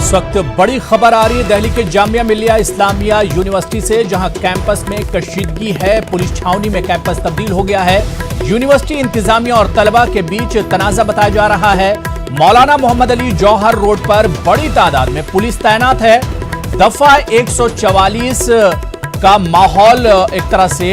इस वक्त बड़ी खबर आ रही है दिल्ली के जामिया मिलिया इस्लामिया यूनिवर्सिटी से, जहां कैंपस में कशीदगी है। पुलिस छावनी में कैंपस तब्दील हो गया है। यूनिवर्सिटी इंतजामिया और तलबा के बीच तनाजा बताया जा रहा है। मौलाना मोहम्मद अली जौहर रोड पर बड़ी तादाद में पुलिस तैनात है। दफा 144 का माहौल एक तरह से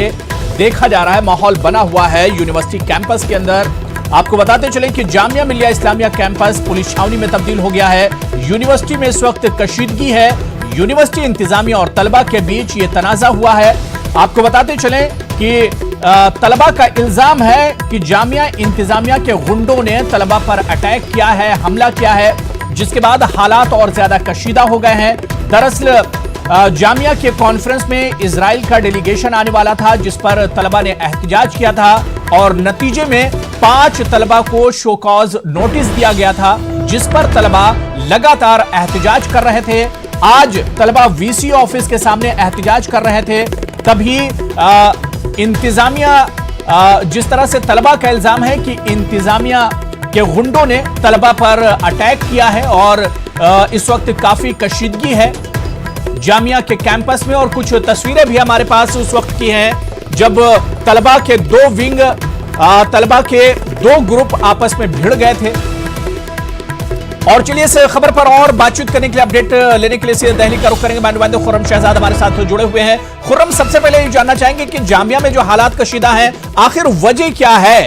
देखा जा रहा है, माहौल बना हुआ है यूनिवर्सिटी कैंपस के अंदर। आपको बताते चलें कि जामिया मिलिया इस्लामिया कैंपस पुलिस छावनी में तब्दील हो गया है। यूनिवर्सिटी में इस वक्त कशीदगी है। यूनिवर्सिटी इंतजामिया और तलबा के बीच ये तनाजा हुआ है। आपको बताते चलें कि तलबा का इल्जाम है कि जामिया इंतजामिया के गुंडों ने तलबा पर अटैक किया है, हमला किया है, जिसके बाद हालात और ज्यादा कशीदा हो गए हैं। दरअसल जामिया के कॉन्फ्रेंस में इजराइल का डेलीगेशन आने वाला था, जिस पर तलबा ने एहतजाज किया था और नतीजे में 5 तलबा को शो कॉज नोटिस दिया गया था, जिस पर तलबा लगातार एहतजाज कर रहे थे। आज तलबा वीसी ऑफिस के सामने एहतजाज कर रहे थे, तभी इंतजामिया जिस तरह से तलबा का इल्जाम है कि इंतजामिया के गुंडों ने तलबा पर अटैक किया है और इस वक्त काफी कशीदगी है जामिया के कैंपस में। और कुछ तस्वीरें भी हमारे पास उस वक्त की हैं जब तलबा के दो विंग, तलबा के 2 ग्रुप आपस में भिड़ गए थे। और चलिए इस खबर पर और बातचीत करने के लिए, अपडेट लेने के लिए दिल्ली का रुख करेंगे। नुमाइंदे खुर्रम शहजाद हमारे साथ जुड़े हुए हैं। खुर्रम, सबसे पहले ये जानना चाहेंगे कि जामिया में जो हालात कशीदा हैं, आखिर वजह क्या है?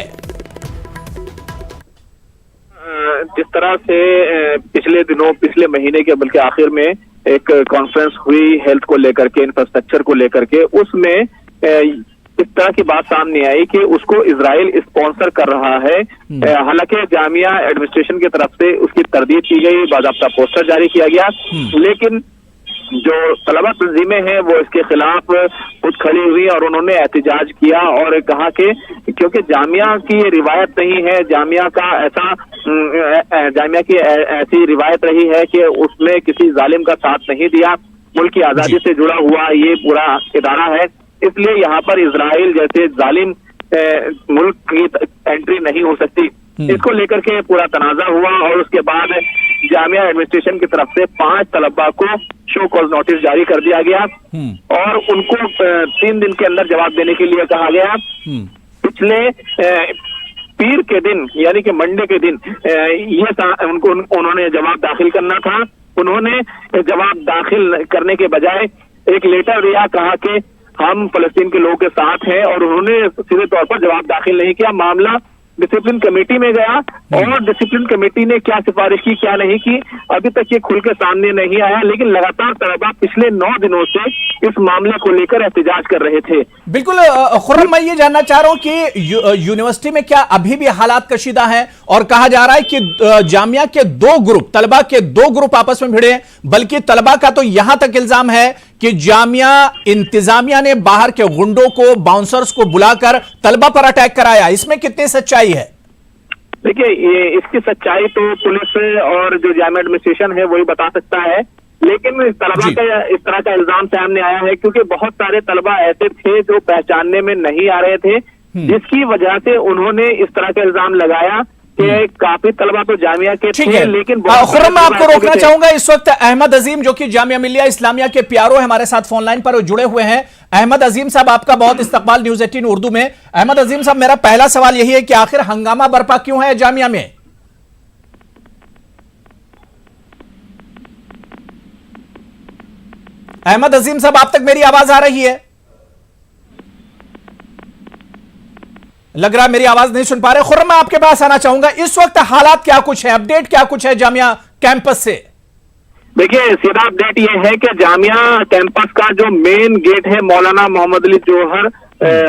जिस तरह से पिछले दिनों, पिछले महीने के बल्कि आखिर में एक कॉन्फ्रेंस हुई हेल्थ को लेकर के, इंफ्रास्ट्रक्चर को लेकर के, उसमें इस तरह की बात सामने आई कि उसको इजराइल स्पॉन्सर कर रहा है। हालांकि जामिया एडमिनिस्ट्रेशन की तरफ से उसकी तरदीद की गई, बाकायदा पोस्टर जारी किया गया, लेकिन जो तलबा तंजीमें हैं वो इसके खिलाफ खुद खड़ी हुई और उन्होंने एहतजाज किया और कहा कि क्योंकि जामिया की ये रिवायत नहीं है, जामिया की ऐसी रिवायत रही है कि उसने किसी जालिम का साथ नहीं दिया, मुल्क की आजादी से जुड़ा हुआ ये पूरा इदारा है, इसलिए यहाँ पर इजराइल जैसे जालिम मुल्क की एंट्री नहीं हो सकती। इसको लेकर के पूरा तनाजा हुआ और उसके बाद जामिया एडमिनिस्ट्रेशन की तरफ से 5 तलबा को शो कॉज नोटिस जारी कर दिया गया और उनको 3 दिन के अंदर जवाब देने के लिए कहा गया। पिछले पीर के दिन यानी कि मंडे के दिन उन्होंने जवाब दाखिल करना था। उन्होंने जवाब दाखिल करने के बजाय एक लेटर दिया, कहा कि हम फलस्तीन के लोगों के साथ हैं, और उन्होंने सीधे तौर पर जवाब दाखिल नहीं किया। मामला डिसिप्लिन कमेटी में गया और डिसिप्लिन कमेटी ने क्या सिफारिश की, क्या नहीं की, अभी तक ये खुल के सामने नहीं आया। लेकिन लगातार तलबा पिछले 9 दिनों से इस मामले को लेकर एहतजाज कर रहे थे। बिल्कुल खुर्रम, मैं ये जानना चाह रहा हूं कि यूनिवर्सिटी में क्या अभी भी हालात कशीदा हैं? और कहा जा रहा है कि जामिया के 2 ग्रुप, तलबा के 2 ग्रुप आपस में भिड़े, बल्कि तलबा का तो यहां तक इल्जाम है कि जामिया इंतजामिया ने बाहर के गुंडों को, बाउंसर्स को बुलाकर तलबा पर अटैक कराया। इसमें कितनी सच्चाई है? देखिए, ये इसकी सच्चाई तो पुलिस और जो जामिया एडमिनिस्ट्रेशन है वही बता सकता है, लेकिन तलबा का इस तरह का इल्जाम सामने आया है क्योंकि बहुत सारे तलबा ऐसे थे जो पहचानने में नहीं आ रहे थे, जिसकी वजह से उन्होंने इस तरह का इल्जाम लगाया कि काफी तलबा तो जामिया के थे। लेकिन खुर्रम, मैं आपको रोकना चाहूंगा। इस वक्त अहमद अजीम जो कि जामिया मिलिया इस्लामिया के प्यारो है, हमारे साथ फोन लाइन पर जुड़े हुए हैं। अहमद अजीम साहब, आपका बहुत इस्तकबाल न्यूज़ 18 उर्दू में। अहमद अजीम साहब, मेरा पहला सवाल यही है कि आखिर हंगामा बर्पा क्यों है जामिया में? अहमद अजीम साहब, आप तक मेरी आवाज आ रही है? लग रहा है मेरी आवाज नहीं सुन पा रहे। खुर्रम, मैं आपके पास आना चाहूंगा, इस वक्त हालात क्या कुछ है, अपडेट क्या कुछ है जामिया कैंपस से? देखिए, सीधा अपडेट ये है कि जामिया कैंपस का जो मेन गेट है मौलाना मोहम्मद अली जौहर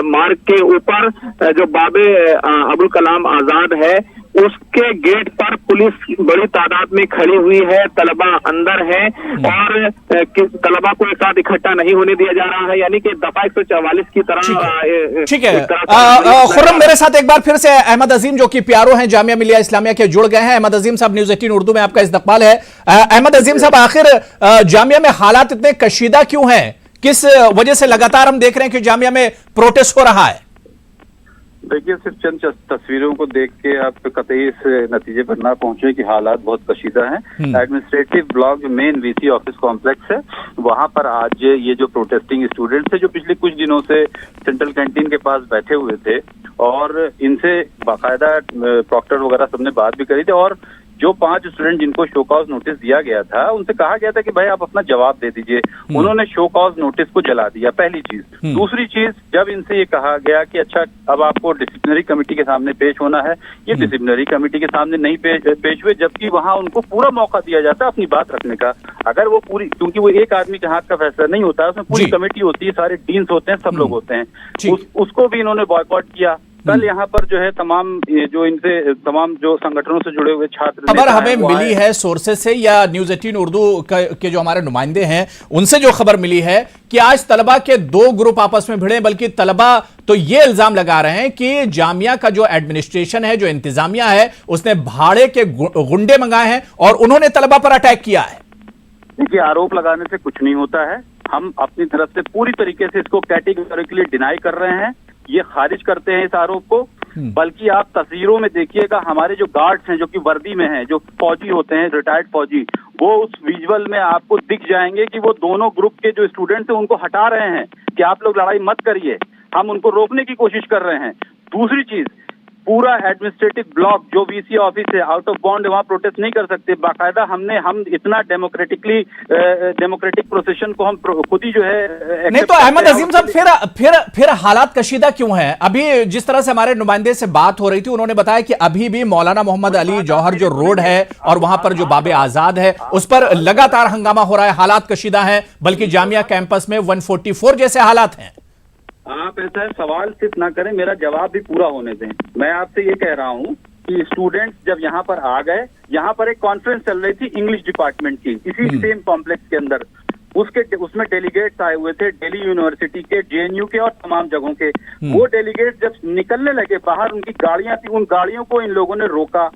मार्ग के ऊपर, जो बाबे अबुल कलाम आजाद है, उसके गेट पर पुलिस बड़ी तादाद में खड़ी हुई है। तलबा अंदर है और तलबा को एक साथ इकट्ठा नहीं होने दिया जा रहा है, यानी कि दफा 144 की तरह। ठीक है खुर्रम, मेरे साथ एक बार फिर से अहमद अजीम जो कि प्यारो हैं जामिया मिलिया इस्लामिया के जुड़ गए हैं। अहमद अजीम साहब, न्यूज़ 18 उर्दू में आपका इस्तकबाल है। अहमद अजीम साहब, आखिर जामिया में हालात इतने कशीदा क्यों हैं? किस वजह से लगातार हम देख रहे हैं कि जामिया में प्रोटेस्ट हो रहा है? देखिए, सिर्फ चंद तस्वीरों को देख के आप कतई इस नतीजे पर ना पहुंचे कि हालात बहुत कशीदा हैं। एडमिनिस्ट्रेटिव ब्लॉक जो मेन वीसी ऑफिस कॉम्प्लेक्स है, वहां पर आज ये जो प्रोटेस्टिंग स्टूडेंट्स है, जो पिछले कुछ दिनों से सेंट्रल कैंटीन के पास बैठे हुए थे और इनसे बाकायदा प्रॉक्टर वगैरह सबने बात भी करी थी, और जो 5 स्टूडेंट जिनको शो कॉज नोटिस दिया गया था, उनसे कहा गया था कि भाई आप अपना जवाब दे दीजिए। उन्होंने शो कॉज नोटिस को जला दिया, पहली चीज। दूसरी चीज, जब इनसे ये कहा गया कि अच्छा अब आपको डिसिप्लिनरी कमेटी के सामने पेश होना है, ये डिसिप्लिनरी कमेटी के सामने नहीं पेश हुए, जबकि वहां उनको पूरा मौका दिया जाता है अपनी बात रखने का। अगर वो पूरी, क्योंकि वो एक आदमी के हाथ का फैसला नहीं होता है, उसमें पूरी कमेटी होती है, सारे डीन्स होते हैं, सब लोग होते हैं, उसको भी इन्होंने बॉयकॉट किया। कल यहाँ पर जो है तमाम जो संगठनों से जुड़े हुए छात्र, खबर हमें मिली है सोर्सेस से या न्यूज 18 उर्दू के जो हमारे नुमाइंदे हैं उनसे जो खबर मिली है कि आज तलबा के 2 ग्रुप आपस में भिड़े, बल्कि तलबा तो ये इल्जाम लगा रहे हैं कि जामिया का जो एडमिनिस्ट्रेशन है, जो इंतजामिया है, उसने भाड़े के गुंडे मंगाए हैं और उन्होंने तलबा पर अटैक किया है। देखिए, आरोप लगाने से कुछ नहीं होता है। हम अपनी तरफ से पूरी तरीके से इसको कैटेगोरिकली डिनाई कर रहे हैं, ये खारिज करते हैं इस आरोप को। बल्कि आप तस्वीरों में देखिएगा, हमारे जो गार्ड्स हैं, जो कि वर्दी में हैं, जो फौजी होते हैं, रिटायर्ड फौजी, वो उस विजुअल में आपको दिख जाएंगे कि वो दोनों ग्रुप के जो स्टूडेंट्स हैं उनको हटा रहे हैं कि आप लोग लड़ाई मत करिए, हम उनको रोकने की कोशिश कर रहे हैं। दूसरी चीज, पूरा एडमिनिस्ट्रेटिव ब्लॉक जो वीसी ऑफिस है, आउट ऑफ बाउंड, वहां प्रोटेस्ट नहीं कर सकते। बाकायदा हम इतना डेमोक्रेटिक प्रोसेशन को हम खुद ही जो है नहीं तो अहमद अजीम साहब, फिर हालात कशीदा क्यों है? अभी जिस तरह से हमारे नुमाइंदे से बात हो रही थी, उन्होंने बताया कि अभी भी मौलाना मोहम्मद अली जौहर जो रोड है और वहां पर जो बाबे आजाद है, उस पर लगातार हंगामा हो रहा है, हालात कशीदा है, बल्कि जामिया कैंपस में 144 जैसे हालात हैं। आप ऐसा सवाल सिर्फ ना करें, मेरा जवाब भी पूरा होने दें। मैं आपसे ये कह रहा हूँ कि स्टूडेंट्स जब यहाँ पर आ गए, यहाँ पर एक कॉन्फ्रेंस चल रही थी इंग्लिश डिपार्टमेंट की, इसी सेम कॉम्प्लेक्स के अंदर। उसमें डेलीगेट्स आए हुए थे दिल्ली यूनिवर्सिटी के, जेएनयू के और तमाम जगहों के। वो डेलीगेट्स जब निकलने लगे बाहर, उनकी गाड़ियां थी, उन गाड़ियों को इन लोगों ने रोका।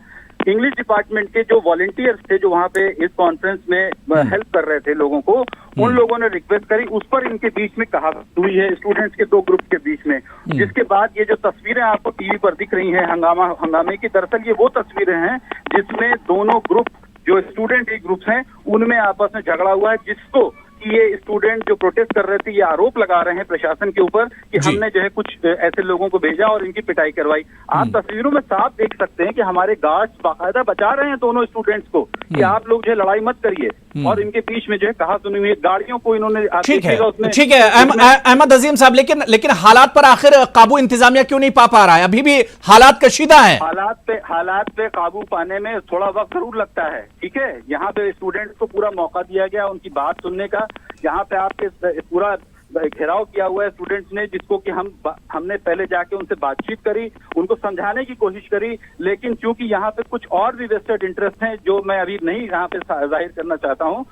इंग्लिश डिपार्टमेंट के जो वॉलंटियर्स थे, जो वहां पे इस कॉन्फ्रेंस में हेल्प कर रहे थे लोगों को, उन लोगों ने रिक्वेस्ट करी, उस पर इनके बीच में कहावत हुई है स्टूडेंट्स के 2 ग्रुप के बीच में। जिसके बाद ये जो तस्वीरें आपको टीवी पर दिख रही हैं हंगामे की, दरअसल ये वो तस्वीरें हैं जिसमें दोनों ग्रुप, जो स्टूडेंट एक ग्रुप्स हैं, उनमें आपस में झगड़ा हुआ है, जिसको कि ये स्टूडेंट जो प्रोटेस्ट कर रहे थे, ये आरोप लगा रहे हैं प्रशासन के ऊपर कि हमने जो है कुछ ऐसे लोगों को भेजा और इनकी पिटाई करवाई। आप तस्वीरों में साफ देख सकते हैं कि हमारे गार्ड्स बाकायदा बचा रहे हैं दोनों स्टूडेंट्स को कि आप लोग जो है लड़ाई मत करिए, और इनके बीच में जो है कहा सुनी हुई गाड़ियों को इन्होंने, ठीक है अहमद अजीम साहब, लेकिन हालात पर आखिर काबू इंतजामिया क्यों नहीं पा रहा है? अभी भी हालात कशीदा है। हालात पे काबू पाने में थोड़ा वक्त जरूर लगता है, ठीक है। यहाँ पे स्टूडेंट्स को पूरा मौका दिया गया उनकी बात सुनने का। यहाँ पे आपके पूरा घेराव किया हुआ है स्टूडेंट्स ने, जिसको कि हमने पहले जाके उनसे बातचीत करी, उनको समझाने की कोशिश करी, लेकिन क्योंकि यहाँ पे कुछ और भी वेस्टेड इंटरेस्ट हैं जो मैं अभी नहीं यहाँ पे जाहिर करना चाहता हूँ,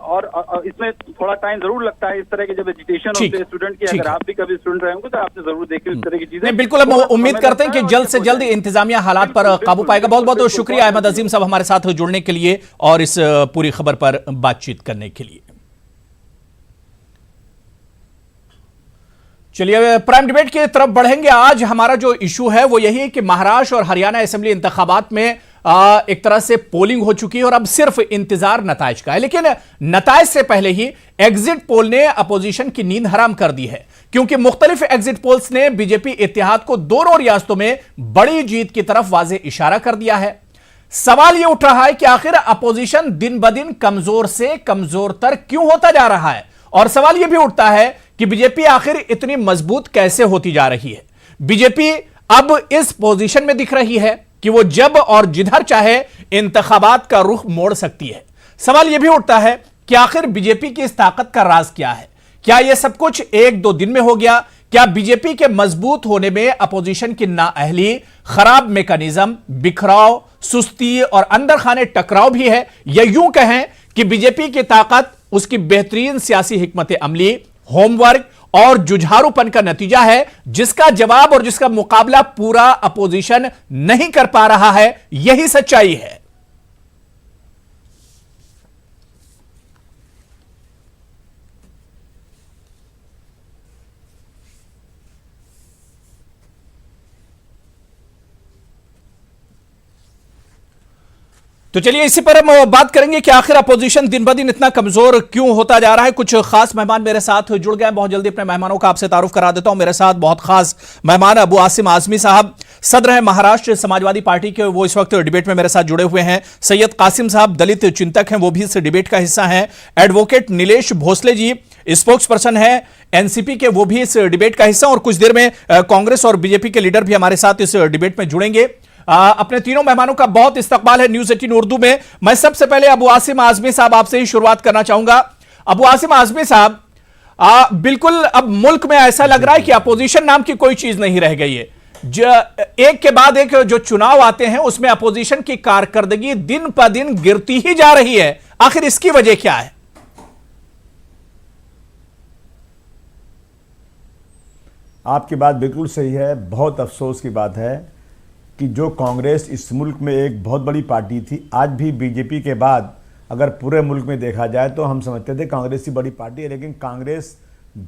और इसमें थोड़ा टाइम जरूर लगता है। इस तरह के जब एजुकेशन होते हैं स्टूडेंट की, अगर आप भी कभी स्टूडेंट रहे होंगे तो आपने जरूर देखी इस तरह की चीजें। बिल्कुल, हम उम्मीद करते हैं कि जल्द से जल्द इंतजामिया हालात पर काबू पाएगा। बहुत बहुत शुक्रिया अहमद अजीम साहब हमारे साथ जुड़ने के लिए और इस पूरी खबर पर बातचीत करने के लिए। चलिए प्राइम डिबेट की तरफ बढ़ेंगे। आज हमारा जो इशू है वो यही है कि महाराष्ट्र और हरियाणा असेंबली इंतखाबात में एक तरह से पोलिंग हो चुकी है और अब सिर्फ इंतजार नताइज का है, लेकिन नताइज से पहले ही एग्जिट पोल ने अपोजिशन की नींद हराम कर दी है, क्योंकि मुख्तलिफ एग्जिट पोल्स ने बीजेपी इत्तेहाद को दोनों रियासतों में बड़ी जीत की तरफ वाज़ेह इशारा कर दिया है। सवाल यह उठ रहा है कि आखिर अपोजिशन दिन ब दिन कमजोर से कमजोरतर क्यों होता जा रहा है, और सवाल यह भी उठता है कि बीजेपी आखिर इतनी मजबूत कैसे होती जा रही है। बीजेपी अब इस पोजीशन में दिख रही है कि वो जब और जिधर चाहे इंतखाबात का रुख मोड़ सकती है। सवाल यह भी उठता है कि आखिर बीजेपी की इस ताकत का राज क्या है? क्या यह सब कुछ 1-2 दिन में हो गया? क्या बीजेपी के मजबूत होने में अपोजिशन की नाअहली, खराब मैकेनिज्म, बिखराव, सुस्ती और अंदर खाने टकराव भी है, या यूं कहें कि बीजेपी की ताकत उसकी बेहतरीन सियासी हिकमत अमली, होमवर्क और जुझारूपन का नतीजा है, जिसका जवाब और जिसका मुकाबला पूरा अपोजिशन नहीं कर पा रहा है? यही सच्चाई है। तो चलिए इसी पर हम बात करेंगे कि आखिर अपोजिशन दिन ब दिन इतना कमजोर क्यों होता जा रहा है। कुछ खास मेहमान मेरे साथ जुड़ गए हैं। बहुत जल्दी अपने मेहमानों का आपसे तारुफ करा देता हूं। मेरे साथ बहुत खास मेहमान अबू आसिम आजमी साहब, सदर हैं महाराष्ट्र समाजवादी पार्टी के, वो इस वक्त डिबेट में मेरे साथ जुड़े हुए हैं। सैयद कासिम साहब दलित चिंतक हैं, वो भी इस डिबेट का हिस्सा हैं। Advocate Nilesh Bhosle ji spokes person है एनसीपी के, वो भी इस डिबेट का हिस्सा। और कुछ देर में कांग्रेस और बीजेपी के लीडर भी हमारे साथ इस डिबेट में जुड़ेंगे। अपने तीनों मेहमानों का बहुत इस्तकबाल है न्यूज 18 उर्दू में। मैं सबसे पहले अबू आसिम आजमी साहब आपसे ही शुरुआत करना चाहूंगा। अबू आसिम आजमी साहब, बिल्कुल अब मुल्क में ऐसा लग रहा है कि अपोजिशन नाम की कोई चीज नहीं रह गई है। एक के बाद एक जो चुनाव आते हैं उसमें अपोजिशन की कारकर्दगी दिन प दिन गिरती ही जा रही है। आखिर इसकी वजह क्या है? आपकी बात बिल्कुल सही है। बहुत अफसोस की बात है कि जो कांग्रेस इस मुल्क में एक बहुत बड़ी पार्टी थी, आज भी बीजेपी के बाद अगर पूरे मुल्क में देखा जाए तो हम समझते थे कांग्रेस ही बड़ी पार्टी है, लेकिन कांग्रेस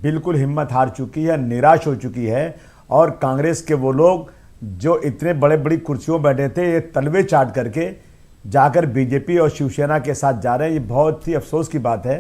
बिल्कुल हिम्मत हार चुकी है, निराश हो चुकी है। और कांग्रेस के वो लोग जो इतने बड़े बड़ी कुर्सियों बैठे थे, ये तलवे चाट करके जाकर बीजेपी और शिवसेना के साथ जा रहे हैं। ये बहुत ही अफसोस की बात है।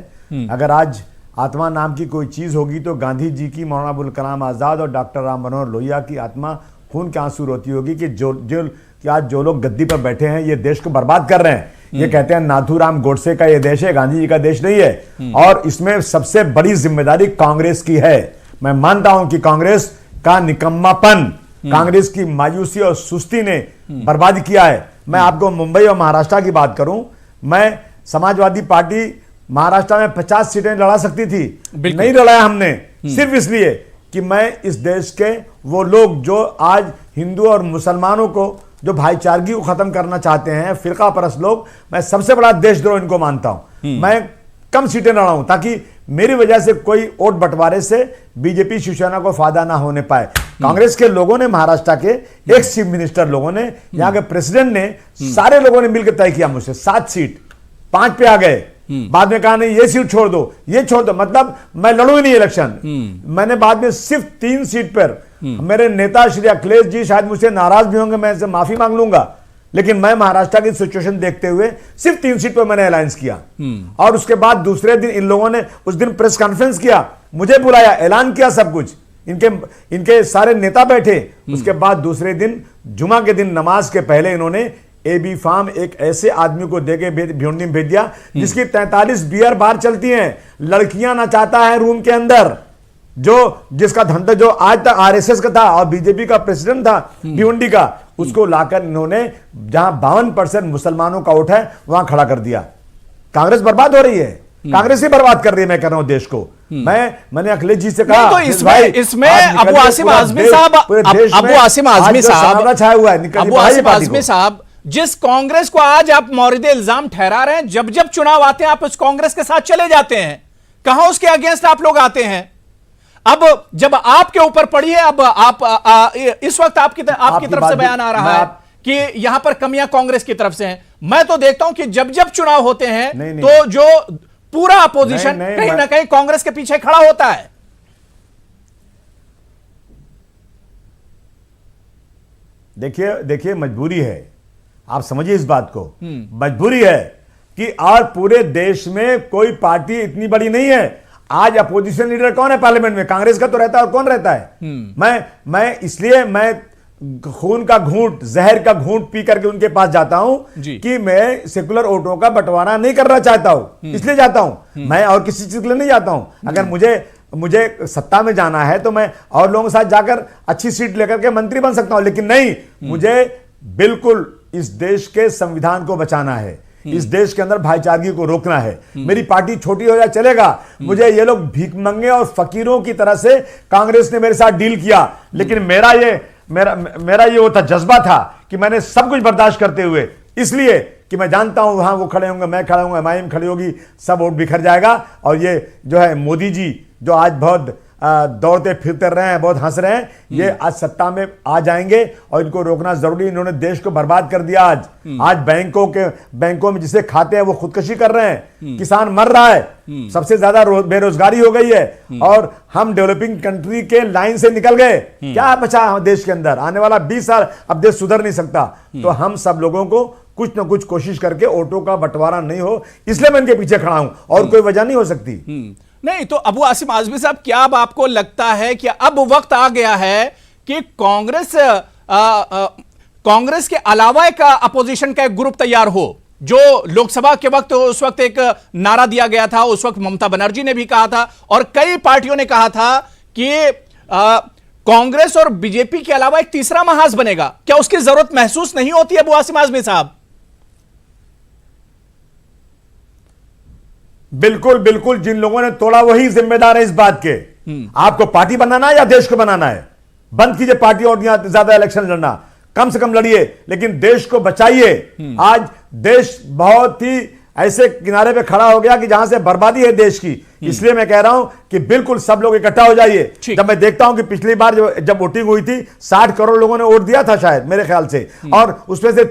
अगर आज आत्मा नाम की कोई चीज़ होगी तो गांधी जी की, मौलाना अबुल कलाम आज़ाद और डॉक्टर राम मनोहर लोहिया की आत्मा खून के आंसू रोती होगी कि आज जो लोग गद्दी पर बैठे हैं ये देश को बर्बाद कर रहे हैं। ये कहते हैं नाथूराम गोडसे का ये देश है, गांधी जी का देश नहीं है। और इसमें सबसे बड़ी जिम्मेदारी कांग्रेस की है। मैं मानता हूं कि कांग्रेस का निकम्मापन, कांग्रेस की मायूसी और सुस्ती ने बर्बाद किया है। मैं आपको मुंबई और महाराष्ट्र की बात करूं, मैं समाजवादी पार्टी महाराष्ट्र में 50 सीटें लड़ा सकती थी, नहीं लड़ाया हमने, सिर्फ इसलिए कि मैं इस देश के वो लोग जो आज हिंदू और मुसलमानों को, जो भाईचारगी को खत्म करना चाहते हैं, फिरका परस्त लोग, मैं सबसे बड़ा देशद्रोह इनको मानता हूं। मैं कम सीटें लड़ा हूं ताकि मेरी वजह से कोई वोट बंटवारे से बीजेपी शिवसेना को फायदा ना होने पाए। कांग्रेस के लोगों ने, महाराष्ट्र के एक चीफ मिनिस्टर लोगों ने, यहाँ के प्रेसिडेंट ने, सारे लोगों ने मिलकर तय किया मुझसे 7 सीट, 5 पे आ गए। बाद में कहा नहीं ये सीट छोड़ दो, ये छोड़ दो, मतलब मैं लड़ू ही नहीं इलेक्शन। मैंने बाद में सिर्फ 3 सीट पर, मेरे नेता श्री अखिलेश जी शायद मुझसे नाराज भी होंगे, मैं इनसे माफी मांग लूंगा, लेकिन मैं महाराष्ट्र की सिचुएशन देखते हुए सिर्फ 3 सीट पर मैंने अलायंस किया। और उसके बाद दूसरे दिन इन लोगों ने उस दिन प्रेस कॉन्फ्रेंस किया, मुझे बुलाया, ऐलान किया सब कुछ, इनके सारे नेता बैठे। उसके बाद दूसरे दिन जुमा के दिन नमाज के पहले इन्होंने AB फार्म एक ऐसे आदमी को देके भिवंडी में भेज दिया जिसकी 43 बियर बार चलती हैं, लड़कियां नचाता है रूम के अंदर, जिसका धंधा जो आज तक RSS का था और बीजेपी का प्रेसिडेंट था भिवंडी का, उसको लाकर इन्होंने जहां 52% मुसलमानों का वोट है वहां खड़ा कर दिया। कांग्रेस बर्बाद हो रही है, कांग्रेस ही बर्बाद कर रही है। मैं कह रहा हूं देश को। मैंने अखिलेश जी से कहा तो इसमें अबू आसिम आजमी साहब, अबू आसिम आजमी साहब छाया हुआ है, अबू आसिम आजमी साहब, जिस कांग्रेस को आज आप मौरिद इल्जाम ठहरा रहे हैं, जब जब चुनाव आते हैं आप उस कांग्रेस के साथ चले जाते हैं, कहां उसके अगेंस्ट आप लोग आते हैं? अब जब आपके ऊपर पड़ी है, अब आप इस वक्त आपकी तरफ से बयान आ रहा है कि यहां पर कमियां कांग्रेस की तरफ से हैं। मैं तो देखता हूं कि जब जब चुनाव होते हैं तो जो पूरा अपोजिशन कहीं ना कहीं कांग्रेस के पीछे खड़ा होता है। देखिए मजबूरी है, आप समझिए इस बात को, मजबूरी है कि और पूरे देश में कोई पार्टी इतनी बड़ी नहीं है। आज अपोजिशन लीडर कौन है पार्लियामेंट में? कांग्रेस का तो रहता है, और कौन रहता है? मैं इसलिए मैं खून का घूंट, जहर का घूंट पी करके उनके पास जाता हूं कि मैं सेकुलर वोटों का बंटवारा नहीं करना चाहता हूं, इसलिए जाता हूं। मैं और किसी चीज के लिए नहीं जाता हूं। अगर मुझे सत्ता में जाना है तो मैं और लोगों के साथ जाकर अच्छी सीट लेकर के मंत्री बन सकता हूं, लेकिन नहीं, मुझे बिल्कुल इस देश के संविधान को बचाना है, इस देश के अंदर भाईचारगी को रोकना है। मेरी पार्टी छोटी हो जाए चलेगा, मुझे ये लोग भीख मंगे और फकीरों की तरह से कांग्रेस ने मेरे साथ डील किया, लेकिन मेरा ये वो था, जज्बा था कि मैंने सब कुछ बर्दाश्त करते हुए, इसलिए कि मैं जानता हूं वहां वो खड़े होंगे, मैं खड़ा हूंगा, MIM खड़ी होगी, सब वोट बिखर जाएगा। और ये जो है मोदी जी, जो आज बहुत दौड़ते फिरते रहे हैं, बहुत हंस रहे हैं। ये आज सत्ता में आ जाएंगे और इनको रोकना जरूरी। इन्होंने देश को बर्बाद कर दिया। आज बैंकों में जिसे खाते हैं वो खुदकुशी कर रहे हैं, किसान मर रहा है, सबसे ज्यादा बेरोजगारी हो गई है, और हम डेवलपिंग कंट्री के लाइन से निकल गए। क्या बचा देश के अंदर? आने वाला 20 साल अब देश सुधर नहीं सकता। तो हम सब लोगों को कुछ ना कुछ कोशिश करके वोटों का बंटवारा नहीं हो, इसलिए मैं इनके पीछे खड़ा हूं, और कोई वजह नहीं हो सकती। नहीं तो अबू आसिम आजमी साहब, क्या अब आपको लगता है कि अब वक्त आ गया है कि कांग्रेस के अलावा एक अपोजिशन का एक ग्रुप तैयार हो? जो लोकसभा के वक्त उस वक्त एक नारा दिया गया था, उस वक्त ममता बनर्जी ने भी कहा था और कई पार्टियों ने कहा था कि कांग्रेस और बीजेपी के अलावा एक तीसरा महाज बनेगा। क्या उसकी जरूरत महसूस नहीं होती अबू आसिम आजमी साहब? बिल्कुल बिल्कुल, जिन लोगों ने तोड़ा वही जिम्मेदार है इस बात के। आपको पार्टी बनाना है या देश को बनाना है? बंद कीजिए पार्टी और ज्यादा इलेक्शन लड़ना, कम से कम लड़िए, लेकिन देश को बचाइए। आज देश बहुत ही ऐसे किनारे पे खड़ा हो गया कि जहां से बर्बादी है देश की। इसलिए मैं कह रहा हूं कि बिल्कुल सब लोग इकट्ठा हो जाइए। जब मैं देखता हूं कि पिछली बार जब वोटिंग हुई थी 60 करोड़ लोगों ने वोट दिया था शायद, मेरे ख्याल से, और उसमें से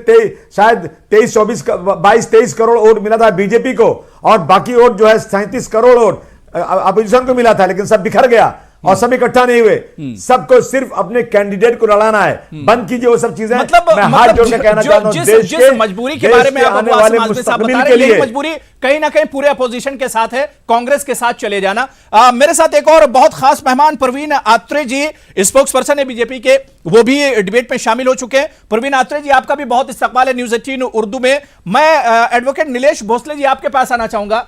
शायद 22-23 करोड़ वोट मिला था बीजेपी को, और बाकी वोट जो है 37 करोड़ वोट अपोजिशन को मिला था, लेकिन सब बिखर गया और सब इकट्ठा नहीं हुए। सबको सिर्फ अपने कैंडिडेट को लड़ाना है। बंद कीजिए वो सब चीजें। मैं हाथ जोड़ के कहना चाहता हूं, जिस मजबूरी के बारे में आने वाले मुस्तकबिल के लिए मजबूरी कहीं ना कहीं पूरे अपोजिशन के साथ है, कांग्रेस के साथ चले जाना। मेरे साथ एक और बहुत खास मेहमान परवीन आत्रे जी, स्पोक्स पर्सन है बीजेपी के, वो भी डिबेट में शामिल हो चुके हैं। परवीन आत्रे जी, आपका भी बहुत इस्तकबाल है न्यूज़ 18 उर्दू में। मैं एडवोकेट नीलेश भोसले जी आपके पास आना चाहूंगा।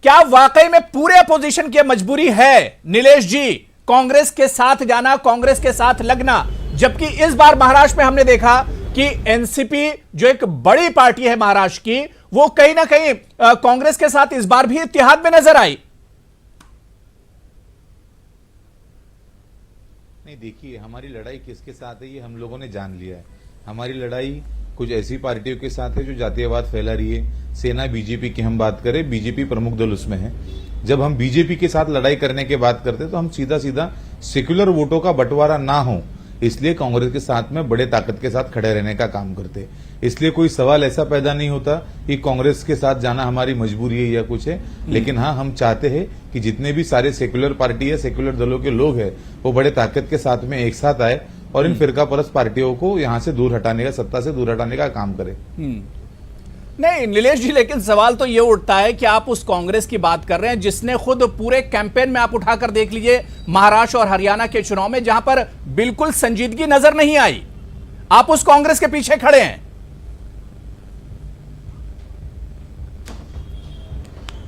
क्या वाकई में पूरे अपोजिशन की मजबूरी है नीलेश जी कांग्रेस के साथ जाना, कांग्रेस के साथ लगना? जबकि इस बार महाराष्ट्र में हमने देखा कि एनसीपी जो एक बड़ी पार्टी है महाराष्ट्र की, वो कहीं ना कहीं कांग्रेस के साथ इस बार भी इत्तेहाद में नजर आई। नहीं, देखिए हमारी लड़ाई किसके साथ है ये हम लोगों ने जान लिया है। हमारी लड़ाई कुछ ऐसी पार्टियों के साथ है जो जातीयवाद फैला रही है। सेना बीजेपी की हम बात करें, बीजेपी प्रमुख दल उसमें है। जब हम बीजेपी के साथ लड़ाई करने की बात करते तो हम सीधा सीधा सेक्युलर वोटों का बंटवारा ना हो, इसलिए कांग्रेस के साथ में बड़े ताकत के साथ खड़े रहने का काम करते। इसलिए कोई सवाल ऐसा पैदा नहीं होता कि कांग्रेस के साथ जाना हमारी मजबूरी है या कुछ है। लेकिन हाँ, हम चाहते हैं कि जितने भी सारे सेक्युलर पार्टी है, सेक्युलर दलों के लोग हैं, वो बड़े ताकत के साथ में एक साथ आए और इन फिरका परस्त पार्टियों को यहां से दूर हटाने का, सत्ता से दूर हटाने का काम करें। नहीं नीलेश जी, लेकिन सवाल तो यह उठता है कि आप उस कांग्रेस की बात कर रहे हैं जिसने खुद पूरे कैंपेन में, आप उठाकर देख लीजिए महाराष्ट्र और हरियाणा के चुनाव में, जहां पर बिल्कुल संजीदगी नजर नहीं आई, आप उस कांग्रेस के पीछे खड़े हैं।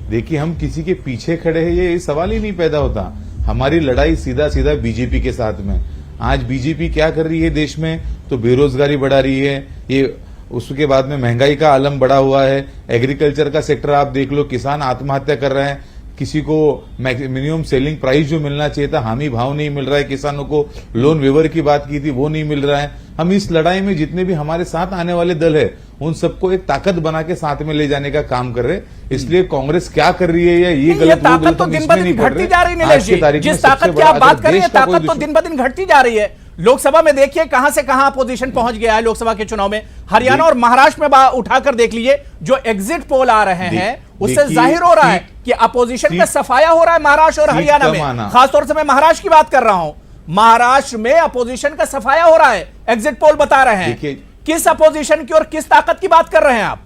देखिए, हम किसी के पीछे खड़े हैं ये सवाल ही नहीं पैदा होता। हमारी लड़ाई सीधा सीधा बीजेपी के साथ में। आज बीजेपी क्या कर रही है देश में? तो बेरोजगारी बढ़ा रही है, ये उसके बाद में महंगाई का आलम बढ़ा हुआ है। एग्रीकल्चर का सेक्टर आप देख लो, किसान आत्महत्या कर रहे हैं, किसी को मिनिमम सेलिंग प्राइस जो मिलना चाहिए था हामी भाव नहीं मिल रहा है, किसानों को लोन वेवर की बात की थी वो नहीं मिल रहा है। हम इस लड़ाई में जितने भी हमारे साथ आने वाले दल है उन सबको एक ताकत बना के साथ में ले जाने का काम कर रहे। इसलिए कांग्रेस क्या कर रही है या ये गलत, ताकत तो दिन ब दिन घटती जा रही है नीलेश जी। जिस ताकत की आप बात कर रही है, ताकत तो दिन ब दिन घटती जा रही है। लोकसभा में देखिए कहां से कहां अपोजिशन पहुंच गया है। लोकसभा के चुनाव में हरियाणा और महाराष्ट्र में उठाकर देख लीजिए, जो एग्जिट पोल आ रहे हैं उससे जाहिर हो रहा है कि अपोजिशन का सफाया हो रहा है महाराष्ट्र और हरियाणा में। खासतौर से मैं महाराष्ट्र की बात कर रहा हूं, महाराष्ट्र में अपोजिशन का सफाया हो रहा है, एग्जिट पोल बता रहे हैं। किस अपोजिशन की और किस ताकत की बात कर रहे हैं आप?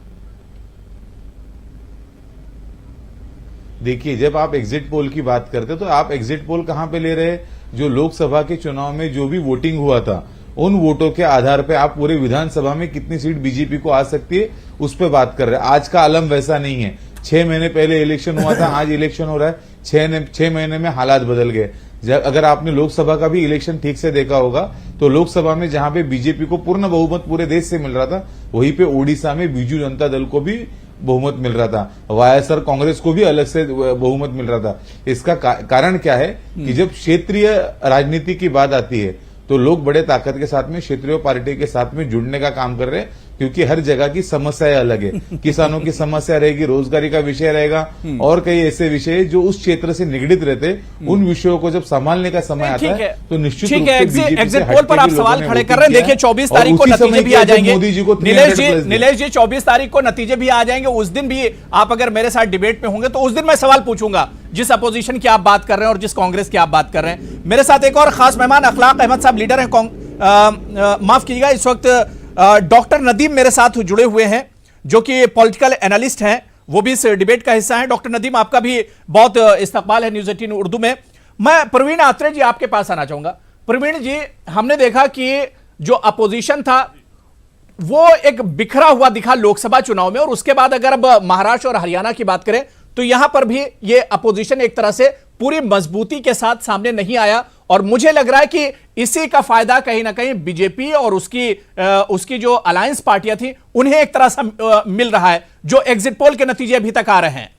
देखिए, जब आप एग्जिट पोल की बात करते तो आप एग्जिट पोल कहां पे ले रहे हैं? जो लोकसभा के चुनाव में जो भी वोटिंग हुआ था उन वोटों के आधार पे आप पूरे विधानसभा में कितनी सीट बीजेपी को आ सकती है उस पर बात कर रहे हैं। आज का आलम वैसा नहीं है। 6 महीने पहले इलेक्शन हुआ था, आज इलेक्शन हो रहा है। 6 महीने में हालात बदल गए। अगर आपने लोकसभा का भी इलेक्शन ठीक से देखा होगा तो लोकसभा में जहां पे बीजेपी को पूर्ण बहुमत पूरे देश से मिल रहा था, वहीं पे ओडिशा में बीजू जनता दल को भी बहुमत मिल रहा था, वाईएसआर कांग्रेस को भी अलग से बहुमत मिल रहा था। इसका कारण क्या है कि जब क्षेत्रीय राजनीति की बात आती है तो लोग बड़े ताकत के साथ में क्षेत्रीय पार्टी के साथ में जुड़ने का काम कर रहे हैं। क्योंकि हर जगह की समस्याएं अलग है। किसानों की समस्या रहेगी, रोजगारी का विषय रहेगा और कई ऐसे विषय जो उस क्षेत्र से निगड़ित रहते, उन विषयों को जब संभालने का समय आता है तो निश्चित रूप से बीजेपी से एग्जिट पोल पर आप सवाल खड़े कर रहे हैं। देखिए 24 तारीख को नतीजे भी आ जाएंगे। नीलेश जी 24 तारीख को नतीजे भी आ जाएंगे। उस दिन भी आप अगर मेरे साथ डिबेट में होंगे तो उस दिन मैं सवाल पूछूंगा जिस अपोजिशन की आप बात कर रहे हैं और जिस कांग्रेस की आप बात कर रहे हैं। मेरे साथ एक और खास मेहमान अखलाक अहमद साहब लीडर हैं, माफ कीजिएगा, इस वक्त डॉक्टर नदीम मेरे साथ जुड़े हुए हैं जो कि पॉलिटिकल एनालिस्ट हैं, वो भी इस डिबेट का हिस्सा है। डॉक्टर नदीम, आपका भी बहुत इस्तकबाल है न्यूज़ 18 उर्दू में। मैं प्रवीण आत्रे जी आपके पास आना चाहूंगा। प्रवीण जी, हमने देखा कि जो अपोजिशन था वो एक बिखरा हुआ दिखा लोकसभा चुनाव में, और उसके बाद अगर अब महाराष्ट्र और हरियाणा की बात करें तो यहां पर भी ये अपोजिशन एक तरह से पूरी मजबूती के साथ सामने नहीं आया, और मुझे लग रहा है कि इसी का फायदा कहीं ना कहीं बीजेपी और उसकी जो अलायंस पार्टियां थी उन्हें एक तरह से मिल रहा है, जो एग्जिट पोल के नतीजे अभी तक आ रहे हैं।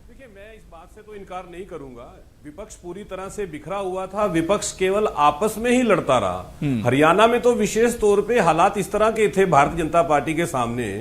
देखिए, मैं इस बात से तो इनकार नहीं करूंगा, विपक्ष पूरी तरह से बिखरा हुआ था, विपक्ष केवल आपस में ही लड़ता रहा। हरियाणा में तो विशेष तौर पे हालात इस तरह के थे भारतीय जनता पार्टी के सामने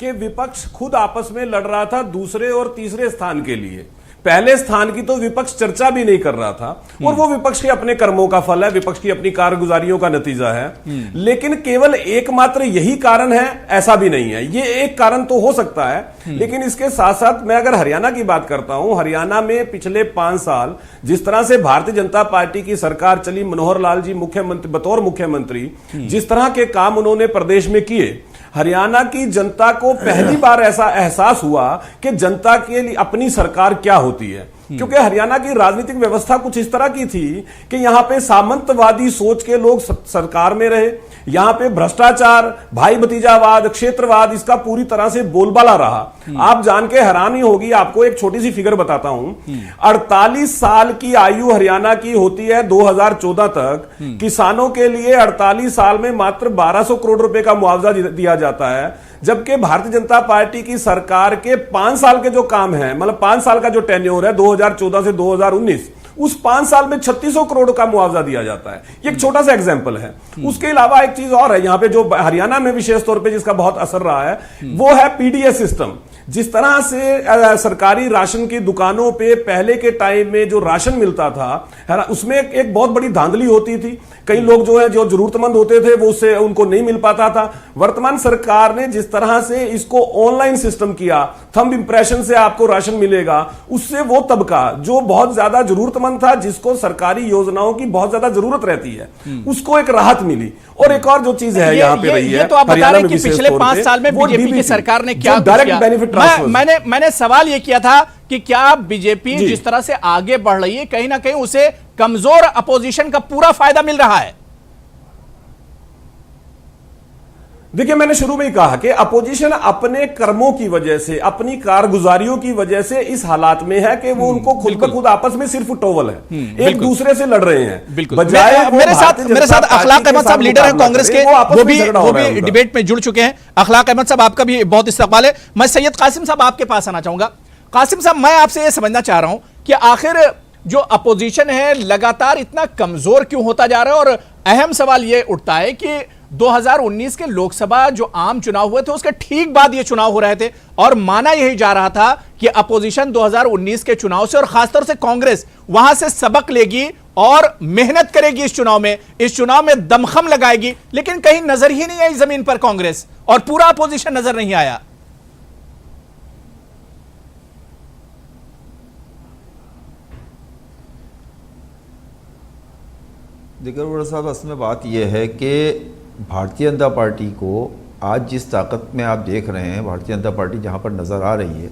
कि विपक्ष खुद आपस में लड़ रहा था दूसरे और तीसरे स्थान के लिए। पहले स्थान की तो विपक्ष चर्चा भी नहीं कर रहा था, और वो विपक्ष के अपने कर्मों का फल है, विपक्ष की अपनी कारगुजारियों का नतीजा है। लेकिन केवल एकमात्र यही कारण है ऐसा भी नहीं है। ये एक कारण तो हो सकता है, लेकिन इसके साथ साथ मैं अगर हरियाणा की बात करता हूं, हरियाणा में पिछले 5 साल जिस तरह से भारतीय जनता पार्टी की सरकार चली, मनोहर लाल जी मुख्यमंत्री बतौर मुख्यमंत्री जिस तरह के काम उन्होंने प्रदेश में किए, हरियाणा की जनता को पहली बार ऐसा एहसास हुआ कि जनता के लिए अपनी सरकार क्या होती है। क्योंकि हरियाणा की राजनीतिक व्यवस्था कुछ इस तरह की थी कि यहां पे सामंतवादी सोच के लोग सरकार में रहे, यहां पे भ्रष्टाचार, भाई भतीजावाद, क्षेत्रवाद, इसका पूरी तरह से बोलबाला रहा। आप जान के हैरानी होगी, आपको एक छोटी सी फिगर बताता हूं। 48 साल की आयु हरियाणा की होती है 2014 तक। किसानों के लिए 48 साल में मात्र 1200 करोड़ रुपए का मुआवजा दिया जाता है, जबकि भारतीय जनता पार्टी की सरकार के 5 साल के जो काम है, मतलब 5 साल का जो टेन्योर है 2014 से 2019, उस 5 साल में 3600 करोड़ का मुआवजा दिया जाता है। ये एक छोटा सा एग्जांपल है। उसके अलावा एक चीज और है यहां पे जो हरियाणा में विशेष तौर पे जिसका बहुत असर रहा है, वो है पीडीएस सिस्टम। जिस तरह से सरकारी राशन की दुकानों पे पहले के टाइम में जो राशन मिलता था, है ना, उसमें एक बहुत बड़ी धांधली होती थी। कई लोग जो है जो जरूरतमंद होते थे वो उससे उनको नहीं मिल पाता था। वर्तमान सरकार ने जिस तरह से इसको ऑनलाइन सिस्टम किया, थंब इंप्रेशन से आपको राशन मिलेगा, उससे वो तबका जो बहुत ज्यादा जरूरतमंद था, जिसको सरकारी योजनाओं की बहुत ज्यादा जरूरत रहती है, उसको एक राहत मिली। और एक और जो चीज है यहाँ पे रही है, तो आप बता रहे हैं कि पिछले 5 साल में बीजेपी की सरकार ने क्या डायरेक्ट बेनिफिट ट्रांसफर, मैंने सवाल यह किया था कि क्या बीजेपी जिस तरह से आगे बढ़ रही है कहीं ना कहीं उसे कमजोर अपोजिशन का पूरा फायदा मिल रहा है? देखिए, मैंने शुरू में ही कहा कि अपोजिशन अपने कर्मों की वजह से, अपनी कारगुजारियों की वजह से इस हालात में है कि वो उनको खुद ब खुद आपस में सिर्फ टोवल है, एक दूसरे से लड़ रहे हैं। बजाय मेरे साथ अखलाक अहमद साहब लीडर हैं कांग्रेस के, वो भी डिबेट में जुड़ चुके हैं। अखलाक अहमद साहब, आपका भी बहुत इस्तकबाल है। मैं सैयद कासिम साहब आपके पास आना चाहूंगा। कासिम साहब, मैं आपसे यह समझना चाह रहा हूं कि आखिर जो अपोजिशन है लगातार इतना कमजोर क्यों होता जा रहा है, और अहम सवाल यह उठता है कि 2019 के लोकसभा जो आम चुनाव हुए थे उसके ठीक बाद ये चुनाव हो रहे थे, और माना यही जा रहा था कि अपोजिशन 2019 के चुनाव से और खासतौर से कांग्रेस वहां से सबक लेगी और मेहनत करेगी इस चुनाव में दमखम लगाएगी, लेकिन कहीं नजर ही नहीं आई जमीन पर कांग्रेस, और पूरा अपोजिशन नजर नहीं आया। दिगर बड़ा साहब, असल में बात यह है कि भारतीय जनता पार्टी को आज जिस ताकत में आप देख रहे हैं, भारतीय जनता पार्टी जहां पर नज़र आ रही है,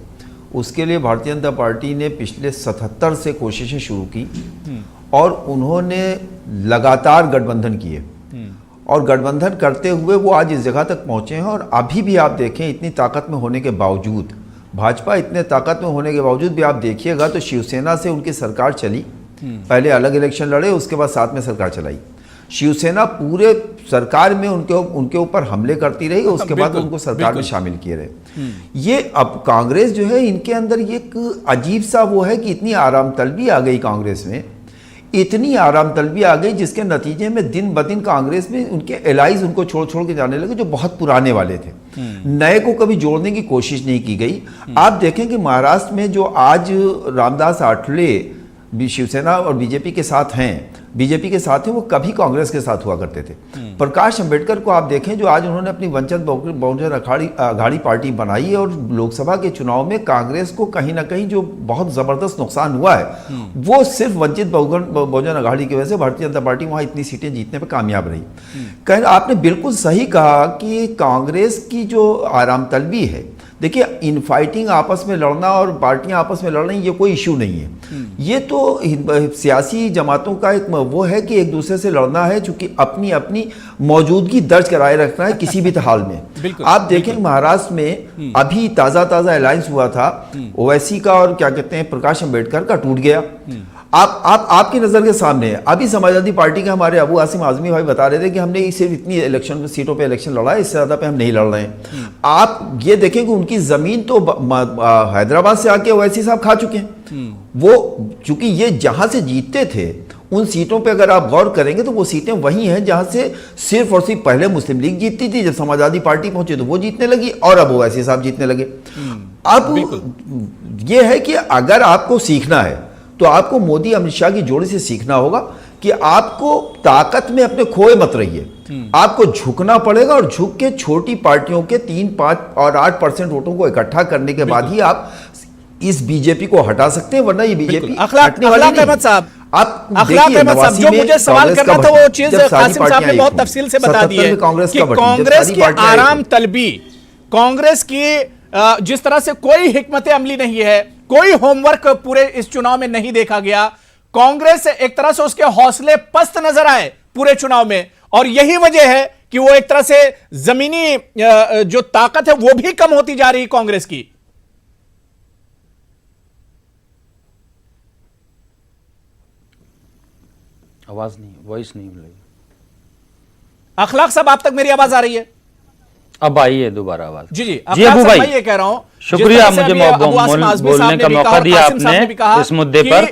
उसके लिए भारतीय जनता पार्टी ने पिछले 77 से कोशिशें शुरू की और उन्होंने लगातार गठबंधन किए, और गठबंधन करते हुए वो आज इस जगह तक पहुंचे हैं। और अभी भी आप देखें, इतनी ताकत में होने के बावजूद, भाजपा इतने ताकत में होने के बावजूद भी आप देखिएगा तो शिवसेना से उनकी सरकार चली, पहले अलग इलेक्शन लड़े, उसके बाद साथ में सरकार चलाई। शिवसेना पूरे सरकार में उनके ऊपर हमले करती रही, उसके बाद उनको सरकार में शामिल किए रहे। ये अब कांग्रेस जो है, इनके अंदर ये एक अजीब सा वो है कि इतनी आराम तलबी आ गई कांग्रेस में, इतनी आराम तलबी आ गई जिसके नतीजे में दिन ब दिन कांग्रेस में उनके एलाइज उनको छोड़ छोड़ के जाने लगे, जो बहुत पुराने वाले थे। नए को कभी जोड़ने की कोशिश नहीं की गई। आप देखें कि महाराष्ट्र में जो आज रामदास आठवले भी शिवसेना और बीजेपी के साथ हैं, वो कभी कांग्रेस के साथ हुआ करते थे। प्रकाश अंबेडकर को आप देखें, जो आज उन्होंने अपनी वंचित बहुजन अघाड़ी पार्टी बनाई है, और लोकसभा के चुनाव में कांग्रेस को कहीं ना कहीं जो बहुत जबरदस्त नुकसान हुआ है, वो सिर्फ वंचित बहुजन अघाड़ी की वजह से भारतीय जनता पार्टी वहां इतनी सीटें जीतने पर कामयाब रही। कहीं आपने बिल्कुल सही कहा कि कांग्रेस की जो आराम तलबी है, देखिए इनफाइटिंग आपस में लड़ना और पार्टियां आपस में लड़ रही, ये कोई इश्यू नहीं है। ये तो सियासी जमातों का एक वो है कि एक दूसरे से लड़ना है, चूंकि अपनी अपनी मौजूदगी दर्ज कराए रखना है किसी भी हाल में। आप देखें महाराष्ट्र में अभी ताजा अलायंस हुआ था ओवैसी का और क्या कहते हैं प्रकाश अंबेडकर का, टूट गया। आपकी नजर के सामने है। अभी समाजवादी पार्टी के हमारे अबू आसिम आजमी भाई बता रहे थे कि हमने सिर्फ इतनी सीटों पे इलेक्शन लड़ा है, इससे ज्यादा पे हम नहीं लड़ रहे हैं। आप ये देखें कि उनकी जमीन तो हैदराबाद से आके ओवैसी साहब खा चुके हैं। वो चूंकि ये जहां से जीतते थे, उन सीटों पे अगर आप गौर करेंगे तो वो सीटें वही हैं जहां से सिर्फ और सिर्फ पहले मुस्लिम लीग जीतती थी, जब समाजवादी पार्टी पहुंची तो वो जीतने लगी, और अब ओवैसी साहब जीतने लगे। अब ये है कि अगर आपको सीखना है तो आपको मोदी अमित शाह की जोड़ी से सीखना होगा कि आपको ताकत में अपने खोए मत रहिए। आपको झुकना पड़ेगा, और झुक के छोटी पार्टियों के 3, 5 और 8% वोटों को इकट्ठा करने के बाद ही आप इस बीजेपी को हटा सकते हैं, वरना ये बीजेपी हटने वाली नहीं। अहमद साहब, आप जो मुझे सवाल करना था वो चीज कासिम साहब ने बहुत तफसील से बता दी है कि कांग्रेस की आराम तलबी, कांग्रेस की जिस तरह से कोई हिकमत अमली नहीं है, कोई होमवर्क पूरे इस चुनाव में नहीं देखा गया। कांग्रेस एक तरह से उसके हौसले पस्त नजर आए पूरे चुनाव में, और यही वजह है कि वो एक तरह से जमीनी जो ताकत है वो भी कम होती जा रही कांग्रेस की। आवाज नहीं, वॉइस नहीं मिलेगी। अखलाक साहब, आप तक मेरी आवाज आ रही है? अब आई है दोबारा आवाज। जी अबू भाई, मैं ये कह रहा हूं, शुक्रिया मुझे बोलने का मौका दिया आपने इस मुद्दे पर।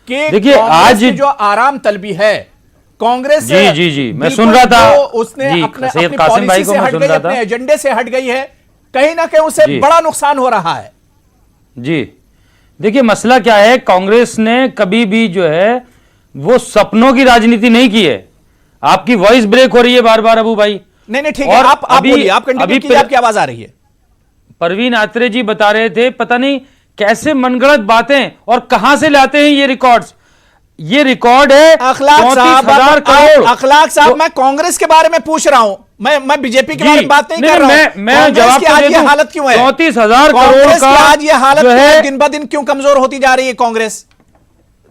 देखिए आज जो आराम तलबी है कांग्रेस, जी मैं सुन रहा था, उसने अपने कासिम भाई को मैं सुन रहा था, एजेंडे से हट गई है, कहीं ना कहीं उसे बड़ा नुकसान हो रहा है। जी देखिए मसला क्या है, कांग्रेस ने कभी भी जो है वो सपनों की राजनीति नहीं की है। आपकी वॉइस ब्रेक हो रही है बार बार अबू भाई। नहीं ठीक है, आप बोलिए, आप कंटिन्यू कीजिए, आपकी आवाज आ रही है। परवीन आत्रे जी बता रहे थे, पता नहीं कैसे मनगढ़ंत बातें और कहां से लाते हैं ये रिकॉर्ड्स। ये रिकॉर्ड है 34,000 करोड़। अखलाक साहब, मैं कांग्रेस के बारे में पूछ रहा हूं, मैं बीजेपी के बारे में बात नहीं कर रहा हूं। मैं जवाब की आज ये हालत क्यों है? 34,000 करोड़ का आज ये हालत है, दिन ब दिन क्यों कमजोर होती जा रही है कांग्रेस?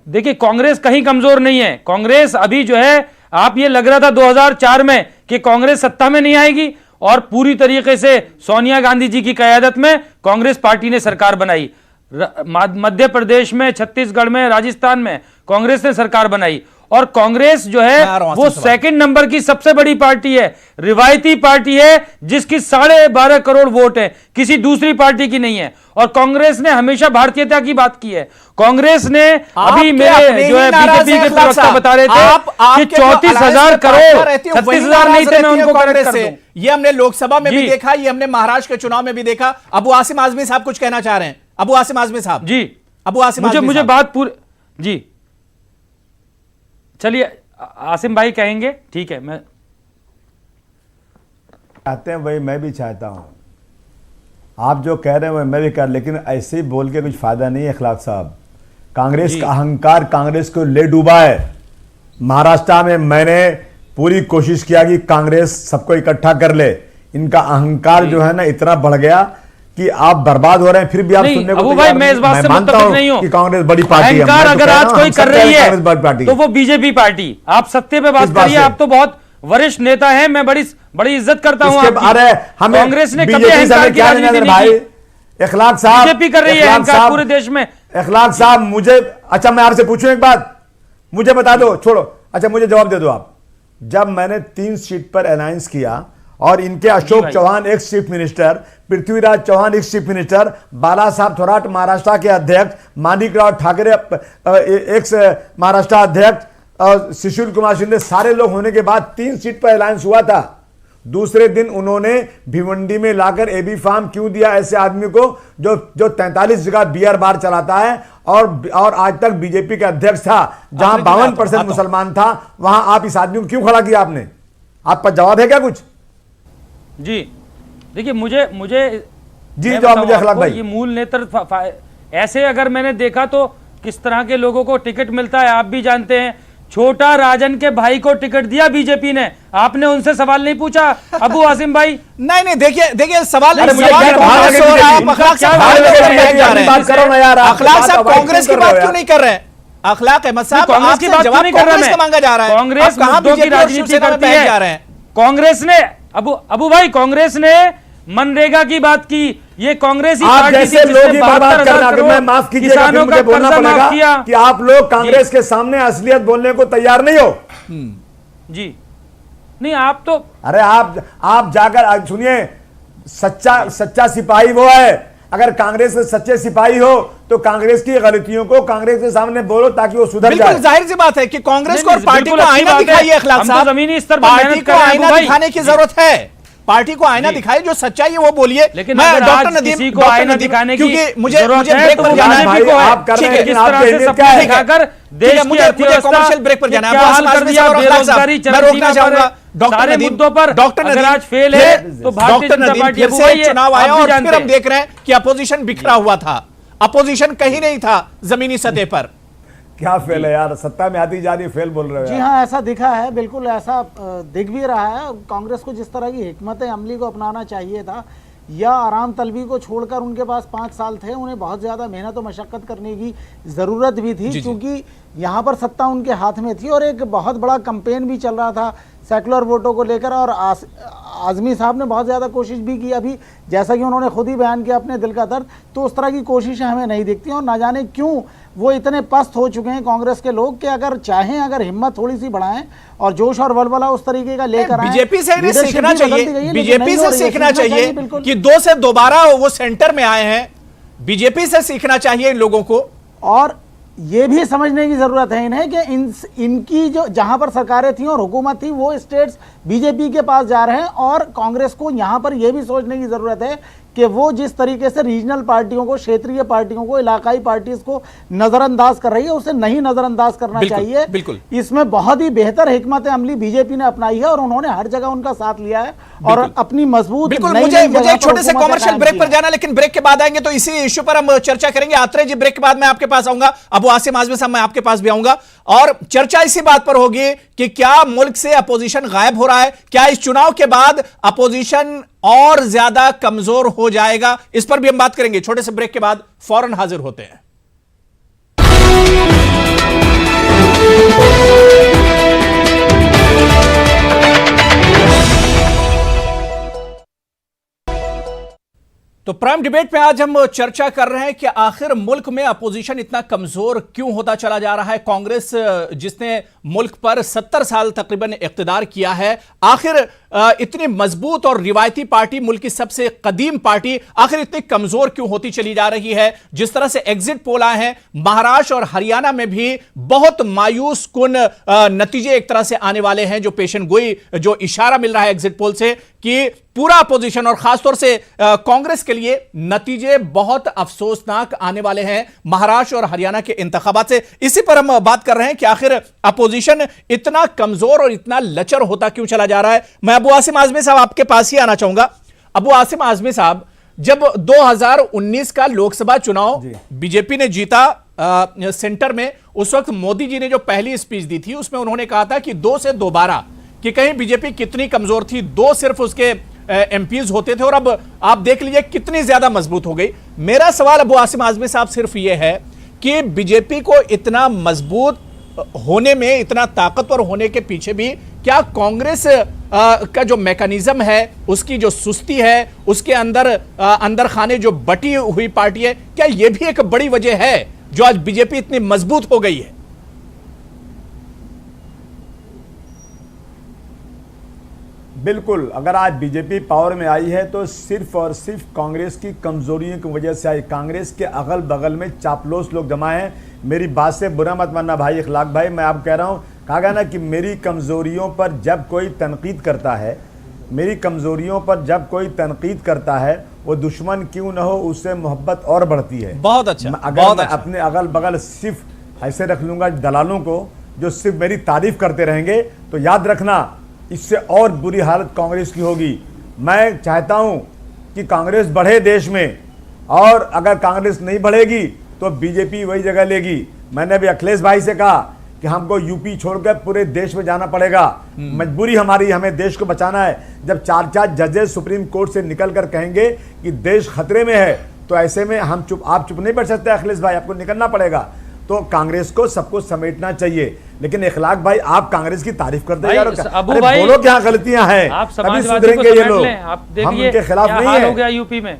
देखिए कांग्रेस कहीं कमजोर नहीं है। कांग्रेस अभी जो है, आप ये लग रहा था 2004 में कि कांग्रेस सत्ता में नहीं आएगी, और पूरी तरीके से सोनिया गांधी जी की क़यादत में कांग्रेस पार्टी ने सरकार बनाई। मध्य प्रदेश में, छत्तीसगढ़ में, राजस्थान में कांग्रेस ने सरकार बनाई, और कांग्रेस जो है वो सेकंड नंबर की सबसे बड़ी पार्टी है, रिवायती पार्टी है, जिसकी 12.5 करोड़ वोट है, किसी दूसरी पार्टी की नहीं है। और कांग्रेस ने हमेशा भारतीयता की बात की है। कांग्रेस ने अभी मेरे जो है बीजेपी के प्रवक्ता बता रहे थे कि 34,000 करोड़, 36,000 नहीं थे, मैं उनको करेक्ट कर दूं। ये हमने लोकसभा में भी देखा, ये हमने महाराष्ट्र के चुनाव में भी देखा। अबू आसिम आजमी साहब कुछ कहना चाह रहे हैं। अबू आसिम आजमी साहब जी, अबू आसिम मुझे बात पूरी जी, चलिए आसिम भाई कहेंगे, ठीक है। मैं चाहते हैं वही मैं भी चाहता हूं, आप जो कह रहे हैं वही मैं भी कर, लेकिन ऐसे ही बोल के कुछ फायदा नहीं है। अखलाक साहब, कांग्रेस का अहंकार कांग्रेस को ले डूबा है। महाराष्ट्र में मैंने पूरी कोशिश किया कि कांग्रेस सबको इकट्ठा कर ले, इनका अहंकार जो है ना इतना बढ़ गया कि आप बर्बाद हो रहे हैं, फिर भी आप सुनने को भाई, मैं इस बात से मुत्तफिक नहीं हूं कि कांग्रेस बड़ी पार्टी है। अगर आज कोई कर रही है तो वो बीजेपी पार्टी। आप सत्य पे बात करिए, आप तो बहुत वरिष्ठ नेता हैं, मैं बड़ी इज्जत करता हूं आपकी। कांग्रेस ने कभी अहंकार की राजनीति नहीं की। अखलाक साहब, बीजेपी कर रही है अहंकार पूरे देश में। अखलाक साहब मुझे, अच्छा मैं आपसे पूछूं एक बात, मुझे बता दो, छोड़ो, अच्छा मुझे जवाब दे दो आप। जब मैंने 3 सीट पर अनाउंस किया और इनके Ashok Chauhan ex chief minister, Prithviraj Chauhan ex chief minister, Bala Saheb Thorat Maharashtra के अध्यक्ष, माणिकराव ठाकरे एक्स महाराष्ट्र अध्यक्ष, सुशील कुमार शिंदे सारे लोग होने के बाद 3 सीट पर अलायंस हुआ था। दूसरे दिन उन्होंने भिवंडी में लाकर एबी फार्म क्यों दिया ऐसे आदमी को जो 43 जगह बियर बार चलाता है और आज तक बीजेपी का अध्यक्ष था, जहां 52% मुसलमान था, वहां आप इस आदमी को क्यों खड़ा किया आपने? आप पर जवाब है क्या कुछ? जी देखिए, मुझे जी जवाब मुझे अखलाक भाई। ये मूल नेतृत्व ऐसे अगर मैंने देखा तो किस तरह के लोगों को टिकट मिलता है आप भी जानते हैं। छोटा राजन के भाई को टिकट दिया बीजेपी ने, आपने उनसे सवाल नहीं पूछा अबू आसिम भाई? नहीं देखिए सवाल अखलाक साहब कांग्रेस की बात क्यों नहीं कर रहे हैं? अखलाक अहमद साहब कांग्रेस की बात क्यों नहीं कर रहे हैं? मांगा जा रहा है, कांग्रेस मुद्दों की राजनीति करती है। कांग्रेस ने अबू भाई कांग्रेस ने मनरेगा की बात की, ये कांग्रेस ही आप पार्टी थी जैसे लोग ही बर्बाद करना, मैं माफ कीजिएगा, किसानों का बोलना कर्जा माफ किया पड़ेगा कि आप लोग कांग्रेस के सामने असलियत बोलने को तैयार नहीं हो। जी नहीं, आप तो अरे आप जाकर सुनिए, सच्चा सिपाही वो है। अगर कांग्रेस के सच्चे सिपाही हो तो कांग्रेस की गलतियों को कांग्रेस के सामने बोलो ताकि वो सुधर जाए। जाहिर सी बात है कि कांग्रेस को और पार्टी को आईना दिखाइए अखलाक साहब, जमीनी स्तर पर पार्टी को आईना दिखाने की जरूरत है। पार्टी को आईना दिखाई, जो सच्चाई है वो बोलिए। लेकिन मैं अगर डॉक्टर आज नदीम किसी को आईना दिखाने की क्योंकि मुझे जरूरत है ब्रेक तो पर वो जाना है। बीजेपी को है। आप कर रहे हैं, ठीक है, लेकिन किस तरह आपकी से अहमियत क्या सपना है? दिखाकर देश की मुझे कमर्शियल ब्रेक पर जाना है। क्या हाल कर दिया, बेरोजगारी मैं रोकना चाहूंगा सारे मुद्दों पर डॉक्टर अगर आज फेल है तो भारतीय डॉक्टर जनता नदीम पार्टी फिर अब से वही है, चुनाव आया आप भी और फिर जानते हम हैं। देख रहे हैं कि अपोजिशन बिखरा हुआ था, अपोजिशन कहीं नहीं था जमीनी सतह पर। क्या फेल है यार, सत्ता में आती जा रही फेल बोल रहे हो जी यार। हाँ, ऐसा दिखा है, बिल्कुल ऐसा दिख भी रहा है। कांग्रेस को जिस तरह की हिकमत अमली को अपनाना चाहिए था, या आराम तलबी को छोड़कर उनके पास 5 साल थे, उन्हें बहुत ज़्यादा मेहनत और मशक्क़त करने की ज़रूरत भी थी, क्योंकि यहाँ पर सत्ता उनके हाथ में थी और एक बहुत बड़ा कैंपेन भी चल रहा था सेकुलर वोटों को लेकर। और आज़मी साहब ने बहुत ज़्यादा कोशिश भी की, अभी जैसा कि उन्होंने खुद ही बयान किया अपने दिल का दर्द, तो उस तरह की कोशिशें हमें नहीं दिखती। और ना जाने क्यों वो इतने पस्त हो चुके हैं कांग्रेस के लोग कि अगर चाहें, अगर हिम्मत थोड़ी सी बढ़ाएं और जोश और वलवला उस तरीके का लेकर आएं। बीजेपी से इन्हें सीखना चाहिए, बीजेपी से सीखना चाहिए बिल्कुल। कि 2 से दोबारा वो सेंटर में आए हैं। बीजेपी से सीखना चाहिए इन लोगों को। और ये भी समझने की जरूरत है इन्हें कि इनकी जो जहां पर सरकारें थी और हुकूमत थी, वो स्टेट्स बीजेपी के पास जा रहे हैं। और कांग्रेस को यहां पर यह भी सोचने की जरूरत है कि वो जिस तरीके से रीजनल पार्टियों को, क्षेत्रीय पार्टियों को, इलाकाई पार्टीज को नजरअंदाज कर रही है, उसे नहीं नजरअंदाज करना चाहिए। बिल्कुल। इसमें बहुत ही बेहतर हिकमत अमली बीजेपी ने अपनाई है और उन्होंने हर जगह उनका साथ लिया है और अपनी मजबूत। बिल्कुल, मुझे एक छोटे से कॉमर्शियल ब्रेक पर जाना, लेकिन ब्रेक के बाद आएंगे तो इसी इश्यू पर हम चर्चा करेंगे। आत्रे जी, ब्रेक के बाद मैं आपके पास आऊंगा, अबू आसिम आजमी साहब मैं आपके पास भी आऊंगा, और चर्चा इसी बात पर होगी कि क्या मुल्क से अपोजिशन गायब हो रहा है, क्या इस चुनाव के बाद अपोजिशन और ज्यादा कमजोर हो जाएगा, इस पर भी हम बात करेंगे। छोटे से ब्रेक के बाद फौरन हाजिर होते हैं। तो प्राइम डिबेट में आज हम चर्चा कर रहे हैं कि आखिर मुल्क में अपोजिशन इतना कमजोर क्यों होता चला जा रहा है। कांग्रेस जिसने मुल्क पर 70 साल तकरीबन इख्तिदार किया है, आखिर इतनी मजबूत और रिवायती पार्टी, मुल्क की सबसे कदीम पार्टी, आखिर इतनी कमजोर क्यों होती चली जा रही है। जिस तरह से एग्जिट पोल आए हैं, महाराष्ट्र और हरियाणा में भी बहुत मायूस कुन नतीजे एक तरह से आने वाले हैं, जो पेशन गोई, जो इशारा मिल रहा है एग्जिट पोल से कि पूरा अपोजिशन और खासतौर से कांग्रेस के लिए नतीजे बहुत अफसोसनाक आने वाले हैं महाराष्ट्र और हरियाणा के इंतखाबात से। इसी पर हम बात कर रहे हैं कि आखिर अपोजिशन इतना कमजोर और इतना लचर होता क्यों चला जा रहा है। मैं अबू आसिम आजमी साहब आपके पास ही आना चाहूंगा। अबू आसिम आजमी साहब, जब 2019 का लोकसभा चुनाव बीजेपी ने जीता सेंटर में, उस वक्त मोदी जी ने जो पहली स्पीच दी थी उसमें उन्होंने कहा था कि 2 से दोबारा, कि कहीं बीजेपी कितनी कमजोर थी, 2 सिर्फ उसके एमपीज होते थे और अब आप देख लीजिए कितनी ज्यादा मजबूत हो गई। मेरा सवाल अबू आसिम आजमी साहब सिर्फ यह है कि बीजेपी को इतना मजबूत होने में, इतना ताकतवर होने के पीछे भी क्या कांग्रेस का जो मैकेनिज्म है, उसकी जो सुस्ती है, उसके अंदर खाने जो बटी हुई पार्टी है, क्या यह भी एक बड़ी वजह है जो आज बीजेपी इतनी मजबूत हो गई है? बिल्कुल, अगर आज बीजेपी पावर में आई है तो सिर्फ और सिर्फ कांग्रेस की कमजोरियों की वजह से आई। कांग्रेस के अगल बगल में चापलूस लोग जमा हैं। मेरी बात से बुरा मत मानना भाई इखलाक भाई, मैं आपको कह रहा हूं कहा गया ना कि मेरी कमजोरियों पर जब कोई तनकीद करता है, मेरी कमजोरियों पर जब कोई तनकीद करता है, वो दुश्मन क्यों न हो उससे मोहब्बत और बढ़ती है। बहुत अच्छा, अगर बहुत मैं अच्छा। अपने अगल बगल सिर्फ ऐसे रख लूंगा दलालों को जो सिर्फ मेरी तारीफ करते रहेंगे, तो याद रखना इससे और बुरी हालत कांग्रेस की होगी। मैं चाहता हूं कि कांग्रेस बढ़े देश में, और अगर कांग्रेस नहीं बढ़ेगी तो बीजेपी वही जगह लेगी। मैंने भी अखिलेश भाई से कहा कि हमको यूपी छोड़कर पूरे देश में जाना पड़ेगा, मजबूरी हमारी, हमें देश को बचाना है। जब 4 जजेस सुप्रीम कोर्ट से निकल कर कहेंगे कि देश खतरे में है, तो ऐसे में आप चुप नहीं बैठ सकते अखिलेश भाई, आपको निकलना पड़ेगा। तो कांग्रेस को सबको समेटना चाहिए। लेकिन इखलाक भाई, आप कांग्रेस की तारीफ करते जा रहे हो, अबू भाई, बोलो क्या गलतियां हैं, आप तभी समाजवादी को सुधरेंगे ये समेट लोग। लें। आप हम देखिए उनके खिलाफ क्या नहीं हाल हो है। गया यूपी में।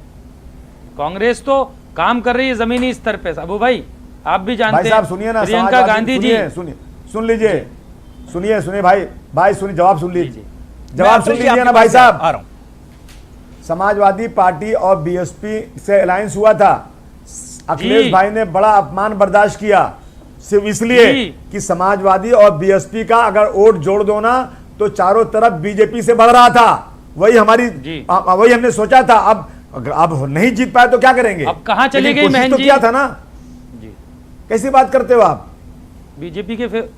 कांग्रेस तो काम कर रही है जमीनी स्तर पे। अबू भाई आप भी जानते भाई हैं, साहब सुनिए ना, प्रियंका समाजवादी- गांधी जी, सुनिए, सुन लीजिए, सुनिए भाई सुनिए, जवाब सुन लीजिए, मैं जवाब अफजल सुन जी लीजिए आपके ना भाई पास साहब। आ रहा हूं। समाजवादी पार्टी और बीएसपी से अलायंस हुआ था, अखिलेश भाई ने बड़ा अपमान बर्दाश्त किया, सिर्फ इसलिए जी। कि समाजवादी और बीएसपी का अगर वोट जोड़ दो ना तो चारों तरफ बीजेपी से बढ़ रहा था। वही हमारी जी। वही हमने सोचा था। अब नहीं जीत पाए तो क्या करेंगे, अब कहां चली लेकिन गई कोशिश महन तो जी? किया था ना। जी। कैसी बात करते हो आप? बीजेपी के फिर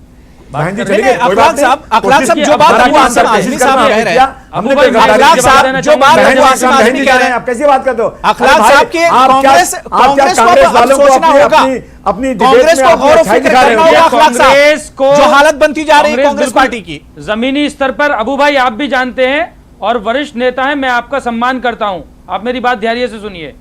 बहन जी नहीं, चलिए, नहीं, कोई अखलाक बात नहीं। साहब, अखलाक कोशिश साहब, की- जो बात हमारा अबू काम आसिम कोशिश आजमी करना साहब है। कह रहे हैं, क्या? अबू हमने भाई, कोई गलती अखलाक नहीं साहब, की। जो बात बहन अबू जी, आसिम बहन जी आजमी कह कह रहे रहे हैं, हैं, आप कैसी बात करते हो? अखलाक अरे भाई, साहब के आप क्या- कांग्रेस आप क्या को कांग्रेस अब वालों को सोचना अपनी- होगा। अपनी debate कांग्रेस में को अपनी गौर अच्छाई फिक्र दिखा रहे करना हो। होगा अखलाक साहब, कांग्रेस को जो हालत बनती जा रही है कांग्रेस बिल्कुल पार्टी की। जमीनी स्तर पर, अबू भाई आप भी जानते हैं और वरिष्ठ नेता हैं, मैं आपका सम्मान करता हूं, आप मेरी बात धैर्य से सुनिए।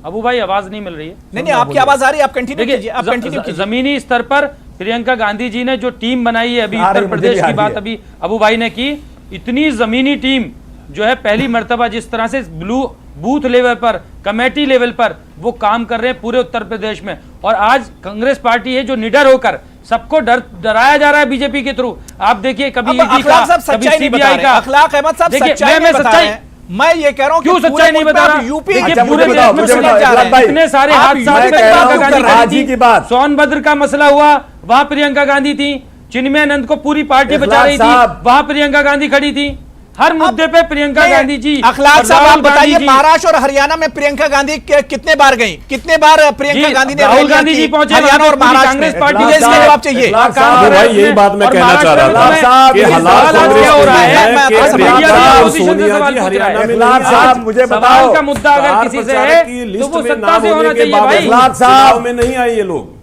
अबू भाई आवाज नहीं मिल रही है। नहीं, आपकी आवाज आ रही है, आप कंटिन्यू कीजिए, आप कंटिन्यू कीजिए। जमीनी स्तर पर प्रियंका गांधी जी ने जो टीम बनाई है, अभी आ रही उत्तर है, मुझे प्रदेश भी आ की रही बात है। अभी अबू भाई ने की, इतनी जमीनी टीम जो है पहली मर्तबा जिस तरह से बूथ लेवल पर, कमेटी लेवल पर वो काम कर रहे हैं पूरे उत्तर प्रदेश में। और आज कांग्रेस पार्टी है जो निडर होकर सबको डराया जा रहा है बीजेपी के थ्रू। आप देखिए कभी अब ईडी का, अखलाक साहब कभी सच्चाई नहीं बता सीबीआई रहे, का। अखलाक अहमद साहब देखिए, सच्चाई मैं नहीं बता सच्चाई- रहे हैं। मैं ये कह रहा हूं कि क्यों पूरे सच्चाई नहीं मुल्क बता में रहा? आप यूपी देखिए, अच्छा, पूरे मुझे देश बताओ, में मुझे सुने बताओ, जा रहे इखलाक भाई, हैं इतने सारे आप हादसा यूपी में बात क्यों कर रहे हैं? आज ही की बात। सोनभद्र का मसला हुआ, वहां प्रियंका गांधी थी। चिन्मयानंद को पूरी पार्टी बचा रही थी, साहब। वहां प्रियंका गांधी खड़ी थी। हर मुद्दे पे प्रियंका नहीं, गांधी जी। अखलाक और साहब आप राहुल गांधी बताइए, जी। महाराष्ट्र और हरियाणा में प्रियंका गांधी कितने बार गई, कितने बार प्रियंका जी, गांधी ने राहुल रैलियां गांधी की जी पहुंचे हरियाणा वहां और पे पूरी महाराष्ट्र कांग्रेस में? पार्टी मुझे इसका जवाब चाहिए। इखलाक काम साहब, कर रहे भाई, हैं। यही बात मैं और कहना चाह रहा था। महाराष्ट्र में साहब, ये कि सवाल हालात आज क्या हो रहा है? कांग्रेस के आज हैं, मीडिया इखलाक की साहब, पोजीशन से सोनिया सवाल जी पूछ रहा हरियाणा है। में इखलाक नहीं साहब, आज मुझे सवाल बताओ। का मुद्दा अगर स्टार किसी से प्रचारक है की तो लिस्ट वो में सत्ता नाम से होना होने के चाहिए बाद भाई। इखलाक साहब, चुनाव में नहीं आए ये लोग।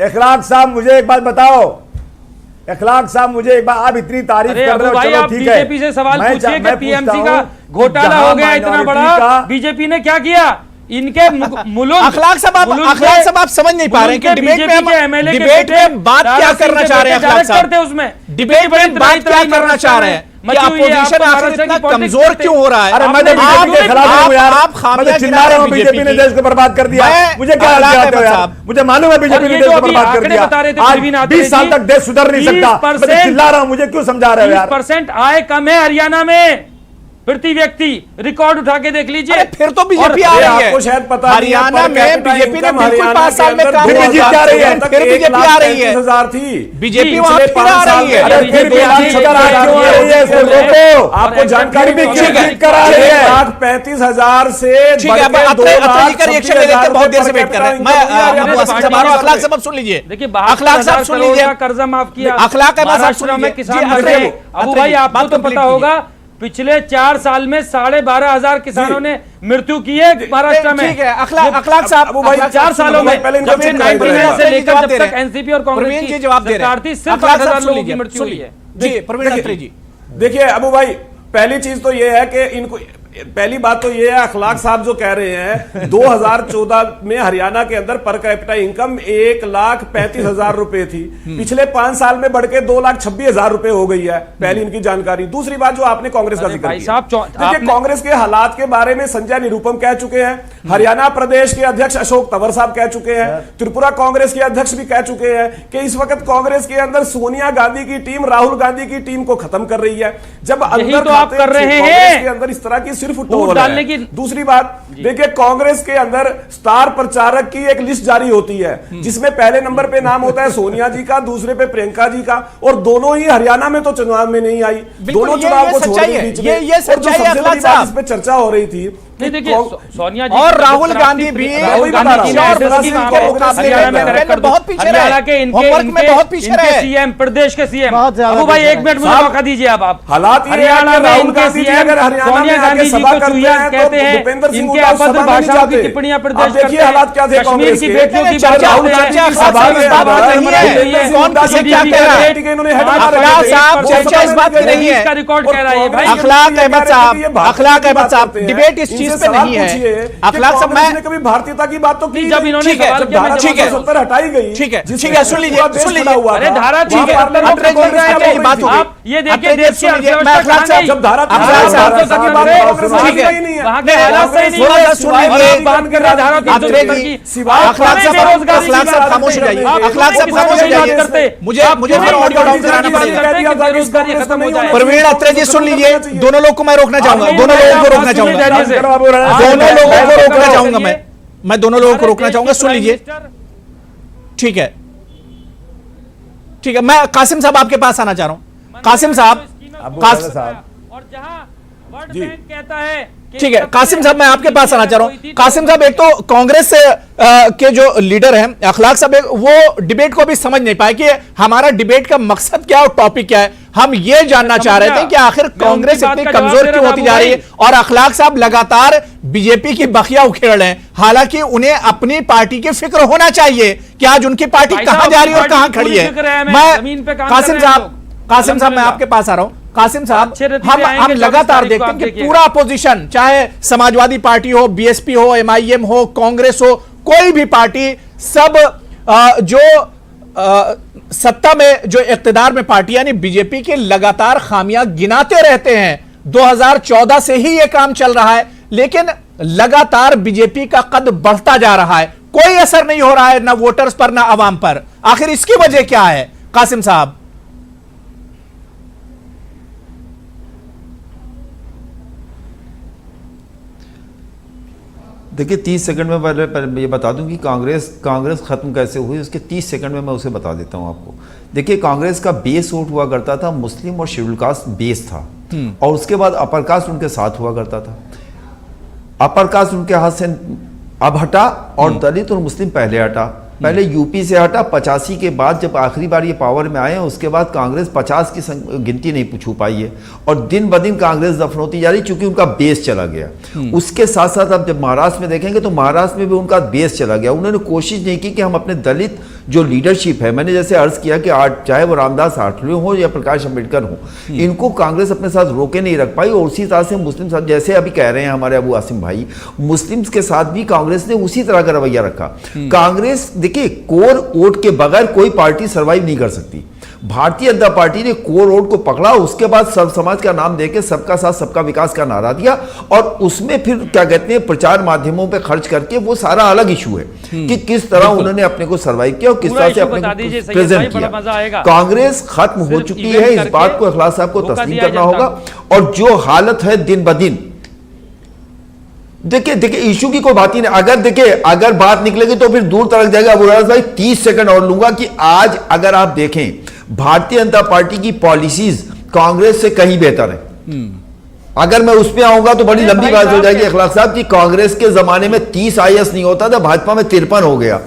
इखलाक साहब मुझे एक बात बताओ, इखलाक साहब मुझे एक बार, आप इतनी तारीफ अरे कर अबू रहे हो, भाई, चलो आप ठीक है। बीजेपी से सवाल मैं पूछिए मैं कि पीएमसी पूछता का हूं, घोटाला जहां हो गया इतना minority बड़ा, का- बीजेपी ने क्या किया? इनके मुल्क अखलाक साहब आप समझ नहीं पा रहे हैं कि डिबेट में बात क्या करना चाह रहे हैं अखलाक साहब? उसमें डिबेट में बात क्या करना चाह रहे हैं कि अपोजिशन आखिर इतना कमजोर क्यों हो रहा है? अरे मैं तो बीजेपी के खिलाफ हूं यार, आप मैं खामियां तो चिल्ला रहा हूं बीजेपी ने देश को बर्बाद कर दिया। मुझे क्या अखलाक हाल हो यार? साहब, मुझे मालूम है बीजेपी ने ये देश जो को अभी बर्बाद कर आंकड़े दिया। बता रहे थे आज प्रवीण 20 साल तक देश सुधर नहीं सकता। मैं तो 20% चिल्ला रहा हूं, मुझे क्यों समझा रहे हो यार? 20% आय कम है हरियाणा में प्रति व्यक्ति, रिकॉर्ड उठा के देख लीजिए। अरे फिर तो बीजेपी आ रही है। आपको शायद पता नहीं है, हरियाणा पर में कैपिटा बीजेपी ने इनकम बिल्कुल हरियाणा 5 साल में के काम अंदर किया। 2000 आ रही है, फिर बीजेपी आ रही है। 1,35,000 थी। बीजेपी वहां पिछले फिर आ 5 साल रही में। है। अरे फिर भी लाख छुटर आज क्यों आ रही है? इसको रोको। आपको जानकारी भी भी ठीक है, करा रही है। 1,35,000 से ठीक है, अब अत्रे जी का रिएक्शन ले लेते हैं, बहुत देर से वेट कर रहे हैं। मैं अबू आसिम साहब आ रहा हूं, अखलाक साहब सुन लीजिए। देखिए, अखलाक साहब सुन लीजिए। कर्जा माफ किया, अखलाक अहमद साहब महाराष्ट्र सुन में लीजिए। किसान जी, मर अत्रे रहे जी, हैं। अबू अत्रे भाई जी, आपको बात तो complete पता होगा पिछले 4 साल में 12,500 किसानों ने मृत्यु की है महाराष्ट्र में। ठीक है, अखलाक साहब, अबू भाई, 4 सालों में पहले इनको जब से चेक कराइए। 99 से लेकर जवाब जब दे तक रहे हैं। एनसीपी और प्रवीण कांग्रेस जी की जवाब दे रहे सरकार थी, हैं। सिर्फ अखलाक साहब 8,000 सुन लोगों की लीजिए, मृत्यु हुई है। जी प्रवीण अत्रे जी। देखिए अबू भाई, पहली चीज तो ये है कि इनको, पहली बात तो ये है, अखलाक साहब जो कह रहे हैं 2014 में हरियाणा के अंदर पर कैपिटा इनकम 1,35,000 रुपए थी, पिछले 5 साल में बढ़ के 2,26,000 रुपए हो गई है। पहली इनकी जानकारी। दूसरी बात जो आपने कांग्रेस का अरे जिक्र भाई किया, साहब, देखिए आपने- कांग्रेस के हालात के बारे में संजय निरुपम कह चुके हैं, हरियाणा प्रदेश के अध्यक्ष अशोक तंवर साहब कह चुके हैं, त्रिपुरा कांग्रेस के अध्यक्ष भी कह चुके हैं कि इस वक्त कांग्रेस के अंदर सोनिया गांधी की टीम राहुल गांधी की टीम को खत्म कर रही है। जब यही अंदर तो आप खाते कर रहे कांग्रेस हैं। के अंदर इस तरह की सिर्फ फूट टोल डालने है। की। दूसरी बात देखिए, कांग्रेस के अंदर स्टार प्रचारक की एक लिस्ट जारी होती है जिसमें पहले नंबर पे नाम होता है सोनिया जी का, दूसरे पे प्रियंका जी का, और दोनों ही हरियाणा में तो चुनाव में नहीं आई, दोनों चुनाव को छोड़ दी बीच में। ये सच्चाई है अखलाक साहब। इस पे चर्चा हो रही थी नहीं, देखिए सोनिया जी और राहुल गांधी भी राहुल गांधी की हरियाणा में बहुत पीछे हरियाणा के में बहुत पीछे रहे सीएम, प्रदेश के सीएम। बहुत ज्यादा अबू भाई पीछे एक मिनट मुझे मौका दीजिए। आप हालात ये है हरियाणा कि में राहुल इनके गांधी जी सीएम अगर हरियाणा में सोनिया आके गांधी जी सभा को करते चूहिया हैं तो कहते हैं, भूपेंद्र सिंह इनके हुड्डा उस अभद्र सभा में नहीं भाषाओं की जाते। टिप्पणियां अब प्रदर्शित देखिए करते हालात क्या थे हैं, कश्मीर कांग्रेस की के। बेटियों की चर्चा बात हो करते चर्चा हैं, अखलाक साहब इस बात की नहीं है, कौन किसे क्या कह रहा है? अखलाक साहब चर्चा इस बात की नहीं है। इसका रिकॉर्ड कह रहा है ये भाई। अखलाक अहमद साहब डिबेट इस चीज पे नहीं है। अखलाक साहब मैं कभी भारतीयता की बात तो की जब इन्होंने ठीक है, सवाल किया, मैं ठीक है, जवाब सत्तर हटाई गई, ठीक है, जिसमें ठीक है, सुन लीजिए, पूरा देश सुन लीजिए। खड़ा हुआ अरे था। धारा ठीक है, वहाँ पार्लियामेंट अरे में कांग्रेस अच्छा, क्या ये बात हो गई। आप ये देखिए अरे देश की सुनिए, मैं अर्थव्यवस्था अखलाक कहाँ साहब गई? जब धारा अखलाक साहब की बात अरे, कांग्रेस ठीक आगे है। ही नहीं है। वहाँ के हालात सही नहीं थोड़ा सा है। सुन और लीजिए। आप बात कर रहे हैं धारा आप देखिए, अखलाक साहब खामोश हो जाइए, अखलाक साहब खामोश हो जाइए। मुझे फिर ऑडियो डाउन कराना पड़ेगा। बेरोजगारी खत्म हो जाए। प्रवीण अत्रे जी सुन लीजिए, दोनों लोग को मैं रोकना चाहूंगा, दोनों लोगों को रोकना चाहूंगा, दोनों लोगों को रोकना चाहूंगा, मैं दोनों लोगों को रोकना चाहूंगा। सुन लीजिए, ठीक है, ठीक है, मैं कासिम साहब आपके पास आना चाह रहा हूं। कासिम साहब, और जहां वर्ल्ड बैंक कहता है ठीक है, कासिम साहब मैं आपके पास आना चाह रहा हूं। कासिम साहब, एक तो कांग्रेस के जो लीडर हैं अखलाक साहब, वो डिबेट को भी समझ नहीं पाए कि हमारा डिबेट का मकसद क्या और टॉपिक क्या है। हम ये जानना चाह रहे थे कि आखिर कांग्रेस इतनी कमजोर क्यों होती जा रही है, और अखलाक साहब लगातार बीजेपी की बखिया उखेड़ रहे हैं। हालांकि उन्हें अपनी पार्टी की फिक्र होना चाहिए कि आज उनकी पार्टी कहां जा रही है और कहां खड़ी है। मैं कासिम साहब मैं आपके पास आ रहा हूं। कासिम साहब, हम लगातार देखते हैं कि पूरा अपोजिशन, चाहे समाजवादी पार्टी हो, बीएसपी हो, एमआईएम हो, कांग्रेस हो, कोई भी पार्टी, सब जो सत्ता में जो इख्तिदार में पार्टी यानी बीजेपी के लगातार खामियां गिनाते रहते हैं। 2014 से ही यह काम चल रहा है, लेकिन लगातार बीजेपी का कद बढ़ता जा रहा है, कोई असर नहीं हो रहा है ना वोटर्स पर ना अवाम पर। आखिर इसकी वजह क्या है कासिम साहब? देखिए 30 सेकंड में पहले ये बता दूं कि कांग्रेस ख़त्म कैसे हुई, उसके 30 सेकंड में मैं उसे बता देता हूं आपको। देखिए कांग्रेस का बेस वोट हुआ करता था, मुस्लिम और शेड्यूल कास्ट बेस था, और उसके बाद अपर कास्ट उनके साथ हुआ करता था। अपर कास्ट उनके हाथ से अब हटा और दलित और मुस्लिम पहले हटा। पहले यूपी से हटा 85 के बाद, जब आखिरी बार ये पावर में आए हैं उसके बाद कांग्रेस 50 की गिनती नहीं छू पाई है, और दिन ब दिन कांग्रेस दफन होती जा रही क्योंकि उनका बेस चला गया। उसके साथ साथ अब जब महाराष्ट्र में देखेंगे तो महाराष्ट्र में भी उनका बेस चला गया। उन्होंने कोशिश नहीं की कि हम अपने दलित जो लीडरशिप है, मैंने जैसे अर्ज किया कि चाहे वो रामदास आठवले हो या प्रकाश अंबेडकर हो, इनको कांग्रेस अपने साथ रोके नहीं रख पाई। और उसी तरह से मुस्लिम साथ, जैसे अभी कह रहे हैं हमारे अबू आसिम भाई, मुस्लिम्स के साथ भी कांग्रेस ने उसी तरह का रवैया रखा। कांग्रेस देखिए कोर वोट के बगैर कोई पार्टी सर्वाइव नहीं कर सकती। भारतीय जनता पार्टी ने कोर वोट को पकड़ा, उसके बाद सब समाज का नाम देके सबका साथ सबका विकास का नारा दिया, और उसमें फिर क्या कहते हैं प्रचार माध्यमों पे खर्च करके, वो सारा अलग इशू है कि किस तरह उन्होंने अपने को सर्वाइव किया और किस तरह से अपने को प्रेजेंट किया। कांग्रेस खत्म हो चुकी है, इस बात को अखलाक साहब को तस्लीम करना होगा। और जो हालत है दिन ब दिन, देखिए इशू की कोई बात ही नहीं। अगर बात निकलेगी तो फिर दूर तक जाएगा। अबू राज भाई 30 सेकंड और लूंगा कि आज अगर आप देखें भारतीय जनता पार्टी की पॉलिसीज कांग्रेस से कहीं बेहतर है। अगर मैं उस पर आऊंगा तो बड़ी लंबी बात हो जाएगी अखलाक साहब की। कांग्रेस के जमाने में 30 IAS नहीं होता था, भाजपा में 53 हो गया।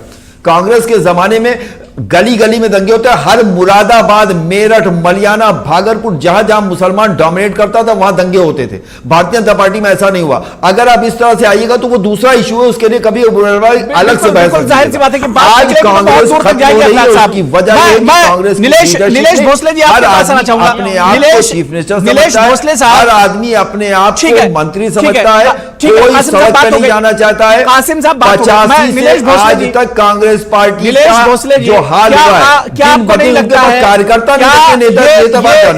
कांग्रेस के जमाने में गली गली में दंगे होते हैं, हर मुरादाबाद, मेरठ, मलियाना, भागलपुर, जहां जहां मुसलमान डोमिनेट करता था वहां दंगे होते थे। भारतीय जनता पार्टी में ऐसा नहीं हुआ। अगर आप इस तरह से आइएगा तो वो दूसरा इशू है, उसके लिए कभी अलग से बहस। जाहिर सी बात है कि आज कांग्रेस खत्म हो रही है, उसकी वजह है कि कांग्रेस नीलेश भोसले जी आपके पास आना चाहूंगा। अपने आप को चीफ मिनिस्टर समझता है, हर आदमी अपने आप को मंत्री समझता है, कोई सड़क पर नहीं जाना चाहता है। कासिम साहब 85 से आज तक कांग्रेस पार्टी का जो हाल हुआ है, क्या आपको नहीं लगता है कार्यकर्ता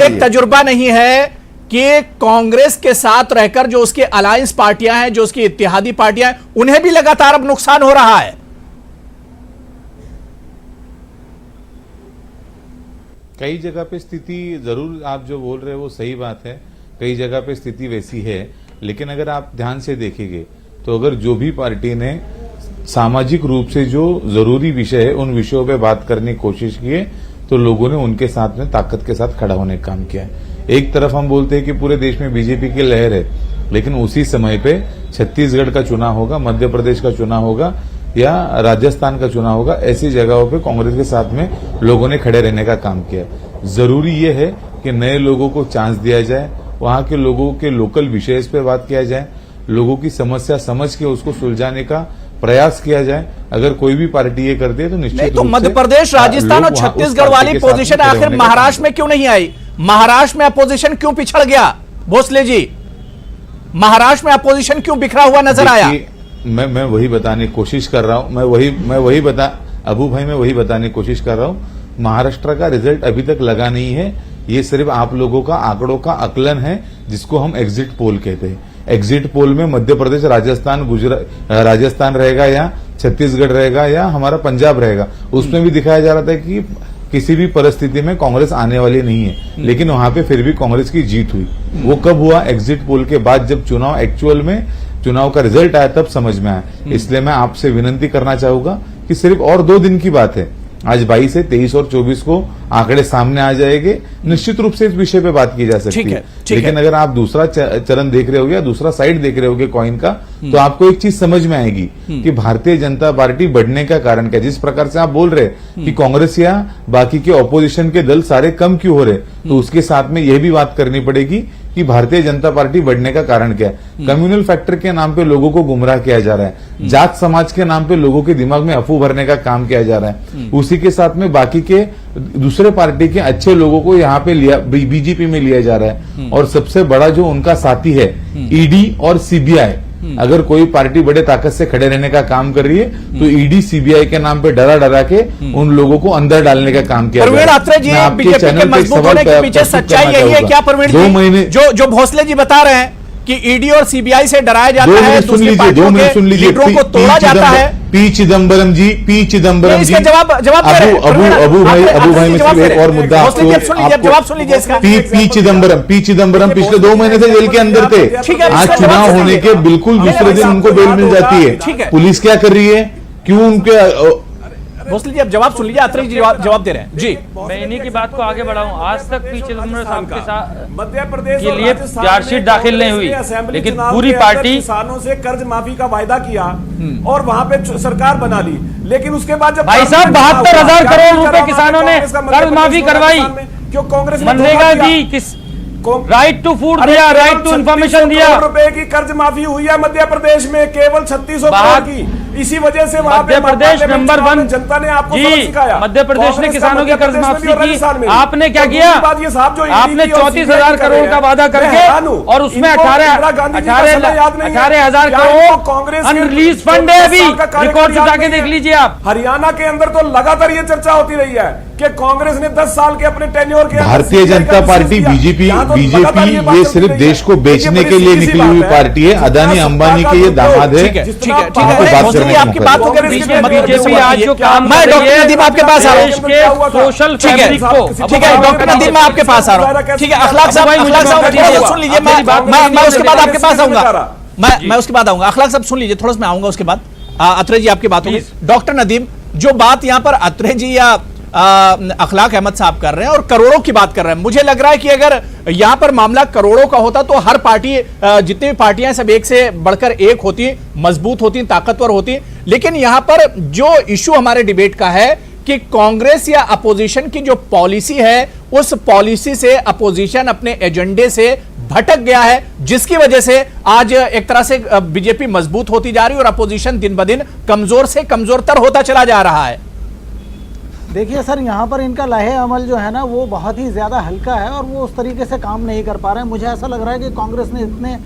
एक तजुर्बा नहीं है कि कांग्रेस के साथ रहकर जो उसकी अलायंस पार्टियां हैं, जो उसकी इत्तेहादी पार्टियां हैं, उन्हें भी लगातार अब नुकसान हो रहा है? कई जगह पे स्थिति जरूर आप जो बोल रहे हो वो सही बात है, कई जगह पे स्थिति वैसी है। लेकिन अगर आप ध्यान से देखेंगे तो अगर जो भी पार्टी ने सामाजिक रूप से जो जरूरी विषय है उन विषयों पे बात करने की कोशिश की है तो लोगों ने उनके साथ में ताकत के साथ खड़ा होने का काम किया है। एक तरफ हम बोलते हैं कि पूरे देश में बीजेपी की लहर है, लेकिन उसी समय पे छत्तीसगढ़ का चुनाव होगा, मध्य प्रदेश का चुनाव होगा या राजस्थान का चुनाव होगा, ऐसी जगहों पे कांग्रेस के साथ में लोगों ने खड़े रहने का काम किया है। जरूरी ये है कि नए लोगों को चांस दिया जाए, वहां के लोगों के लोकल विषय पे बात किया जाए, लोगों की समस्या समझ के उसको सुलझाने का प्रयास किया जाए। अगर कोई भी पार्टी ये करती है तो निश्चित तो मध्य प्रदेश, राजस्थान और छत्तीसगढ़ वाली पोजीशन आखिर महाराष्ट्र में क्यों नहीं आई? महाराष्ट्र में अपोजिशन क्यों पिछड़ गया? भोसले जी, महाराष्ट्र में अपोजिशन क्यों बिखरा हुआ नजर आया? मैं वही बताने की कोशिश कर रहा हूं, मैं वही बताने की कोशिश कर रहा हूं। महाराष्ट्र का रिजल्ट अभी तक लगा नहीं है, ये सिर्फ आप लोगों का आंकड़ों का आकलन है जिसको हम एग्जिट पोल कहते हैं। एग्जिट पोल में मध्य प्रदेश, राजस्थान, गुजरात, राजस्थान रहेगा या छत्तीसगढ़ रहेगा या हमारा पंजाब रहेगा, उसमें भी दिखाया जा रहा था कि किसी भी परिस्थिति में कांग्रेस आने वाली नहीं है, लेकिन वहां पे फिर भी कांग्रेस की जीत हुई। वो कब हुआ? एग्जिट पोल के बाद, जब चुनाव एक्चुअल में चुनाव का रिजल्ट आया तब समझ में आया। इसलिए मैं आपसे विनती करना चाहूंगा कि सिर्फ और 2 दिन की बात है, आज 22 है, 23 और 24 को आंकड़े सामने आ जाएंगे, निश्चित रूप से इस विषय पे बात की जा सकती है। लेकिन अगर आप दूसरा चरण देख रहे होगे या दूसरा साइड देख रहे होगे कॉइन का, तो आपको एक चीज समझ में आएगी कि भारतीय जनता पार्टी बढ़ने का कारण क्या। जिस प्रकार से आप बोल रहे कि कांग्रेस या बाकी के ऑपोजिशन के दल सारे कम क्यों हो रहे, तो उसके साथ में यह भी बात करनी पड़ेगी कि भारतीय जनता पार्टी बढ़ने का कारण क्या है। कम्युनल फैक्टर के नाम पे लोगों को गुमराह किया जा रहा है, जात समाज के नाम पे लोगों के दिमाग में अफवाह भरने का काम किया जा रहा है। उसी के साथ में बाकी के दूसरे पार्टी के अच्छे लोगों को यहाँ पे बीजेपी में लिया जा रहा है। और सबसे बड़ा जो उनका साथी है ईडी और सीबीआई, अगर कोई पार्टी बड़े ताकत से खड़े रहने का काम कर रही है तो ईडी सीबीआई के नाम पे डरा के उन लोगों को अंदर डालने का काम किया। प्रवीण अत्रे जी, बीजेपी के मजबूत होने के पीछे सच्चाई यही है क्या प्रवीण जी? 2 महीने जो भोसले जी बता रहे हैं कि ईडी और सीबीआई से डराया जाता है, सुन लीजिए, लीडरों को तोड़ा जाता है। पी चिदम्बरम जी, जवाब अबू भाई में सिर्फ एक और मुद्दा जवाब सुन लीजिए इसका। पी चिदम्बरम पिछले 2 महीने से जेल के अंदर थे। आज चुनाव होने के बिल्कुल दूसरे दिन उनको बेल मिल जाती है। पुलिस क्या कर रही है? क्यों उनके? भोसले जी अब जवाब सुन लीजिए, अत्रे जी जवाब दे रहे हैं जी। मैं इन्हीं की बात को आगे बढ़ाऊं। आज तक पी चिदम्बरम साहब के साथ मध्य प्रदेश के लिए चार्जशीट दाखिल नहीं हुई, लेकिन पूरी पार्टी किसानों से कर्ज माफी का वायदा किया और वहां पे सरकार बना ली, लेकिन उसके बाद जब भाई साहब 72,000 करोड़ रुपए किसानों ने कर्ज माफी करवाई, क्यों कांग्रेस मनरेगा दी, किस राइट टू फूड दिया, राइट टू इंफॉर्मेशन दिया। रुपए की कर्ज माफी हुई है मध्य प्रदेश में, केवल 3600 करोड़ की। इसी वजह से वहां मध्य प्रदेश नंबर 1 जनता ने आपको सबक सिखाया। मध्य प्रदेश ने किसानों की कर्ज माफी की। आपने क्या किया? आपने 34,000 करोड़ का वादा करके और उसमें 18,000 करोड़ कांग्रेस अनरिलीज फंड है। अभी रिकॉर्ड उठा के देख लीजिए आप। हरियाणा के अंदर तो लगातार ये चर्चा होती रही है कि कांग्रेस ने 10 साल के अपने टेन्योर के भारतीय जनता पार्टी बीजेपी ये सिर्फ देश को बेचने के लिए निकली हुई पार्टी है। अदानी अंबानी के ये दामाद है। आपकी बात हो गई, बीजेपी आज जो काम, मैं डॉक्टर नदीम आपके पास आ रहा हूँ। सोशल फैब्रिक को, ठीक है डॉक्टर नदीम मैं आपके पास आ रहा हूँ। ठीक है अखलाक साहब सुन लीजिए, मैं उसके बाद आपके पास आऊंगा। मैं उसके बाद आऊंगा। अखलाक साहब सुन लीजिए, थोड़ा सा मैं आऊंगा उसके बाद। अत्रे जी आपकी बात होगी। डॉक्टर नदीम, जो बात यहाँ पर अत्रे जी या अखलाक अहमद साहब कर रहे हैं और करोड़ों की बात कर रहे हैं, मुझे लग रहा है कि अगर यहां पर मामला करोड़ों का होता तो हर पार्टी, जितनी भी पार्टियां सब एक से बढ़कर एक होती, मजबूत होती, ताकतवर होती। लेकिन यहां पर जो इशू हमारे डिबेट का है कि कांग्रेस या अपोजिशन की जो पॉलिसी है, उस पॉलिसी से अपोजिशन अपने एजेंडे से भटक गया है, जिसकी वजह से आज एक तरह से बीजेपी मजबूत होती जा रही है और अपोजिशन दिन ब दिन कमजोर से कमजोरतर होता चला जा रहा है। देखिए सर, यहाँ पर इनका लाहे अमल जो है ना वो बहुत ही ज़्यादा हल्का है और वो उस तरीके से काम नहीं कर पा रहे हैं। मुझे ऐसा लग रहा है कि कांग्रेस ने इतने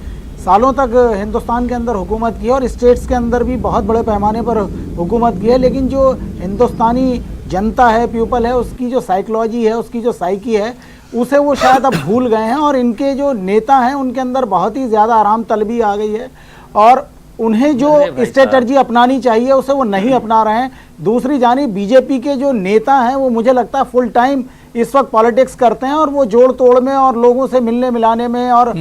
सालों तक हिंदुस्तान के अंदर हुकूमत की है और स्टेट्स के अंदर भी बहुत बड़े पैमाने पर हुकूमत की है, लेकिन जो हिंदुस्तानी जनता है, पीपल है, उसकी जो साइकोलॉजी है, उसकी जो साइकी है, उसे वो शायद अब भूल गए हैं। और इनके जो नेता हैं उनके अंदर बहुत ही ज़्यादा आराम तलबी आ गई है और उन्हें जो स्ट्रेटजी अपनानी चाहिए उसे वो नहीं अपना रहे हैं। दूसरी जानिब बीजेपी के जो नेता हैं वो मुझे लगता है फुल टाइम इस वक्त पॉलिटिक्स करते हैं और वो जोड़ तोड़ में और लोगों से मिलने मिलाने में और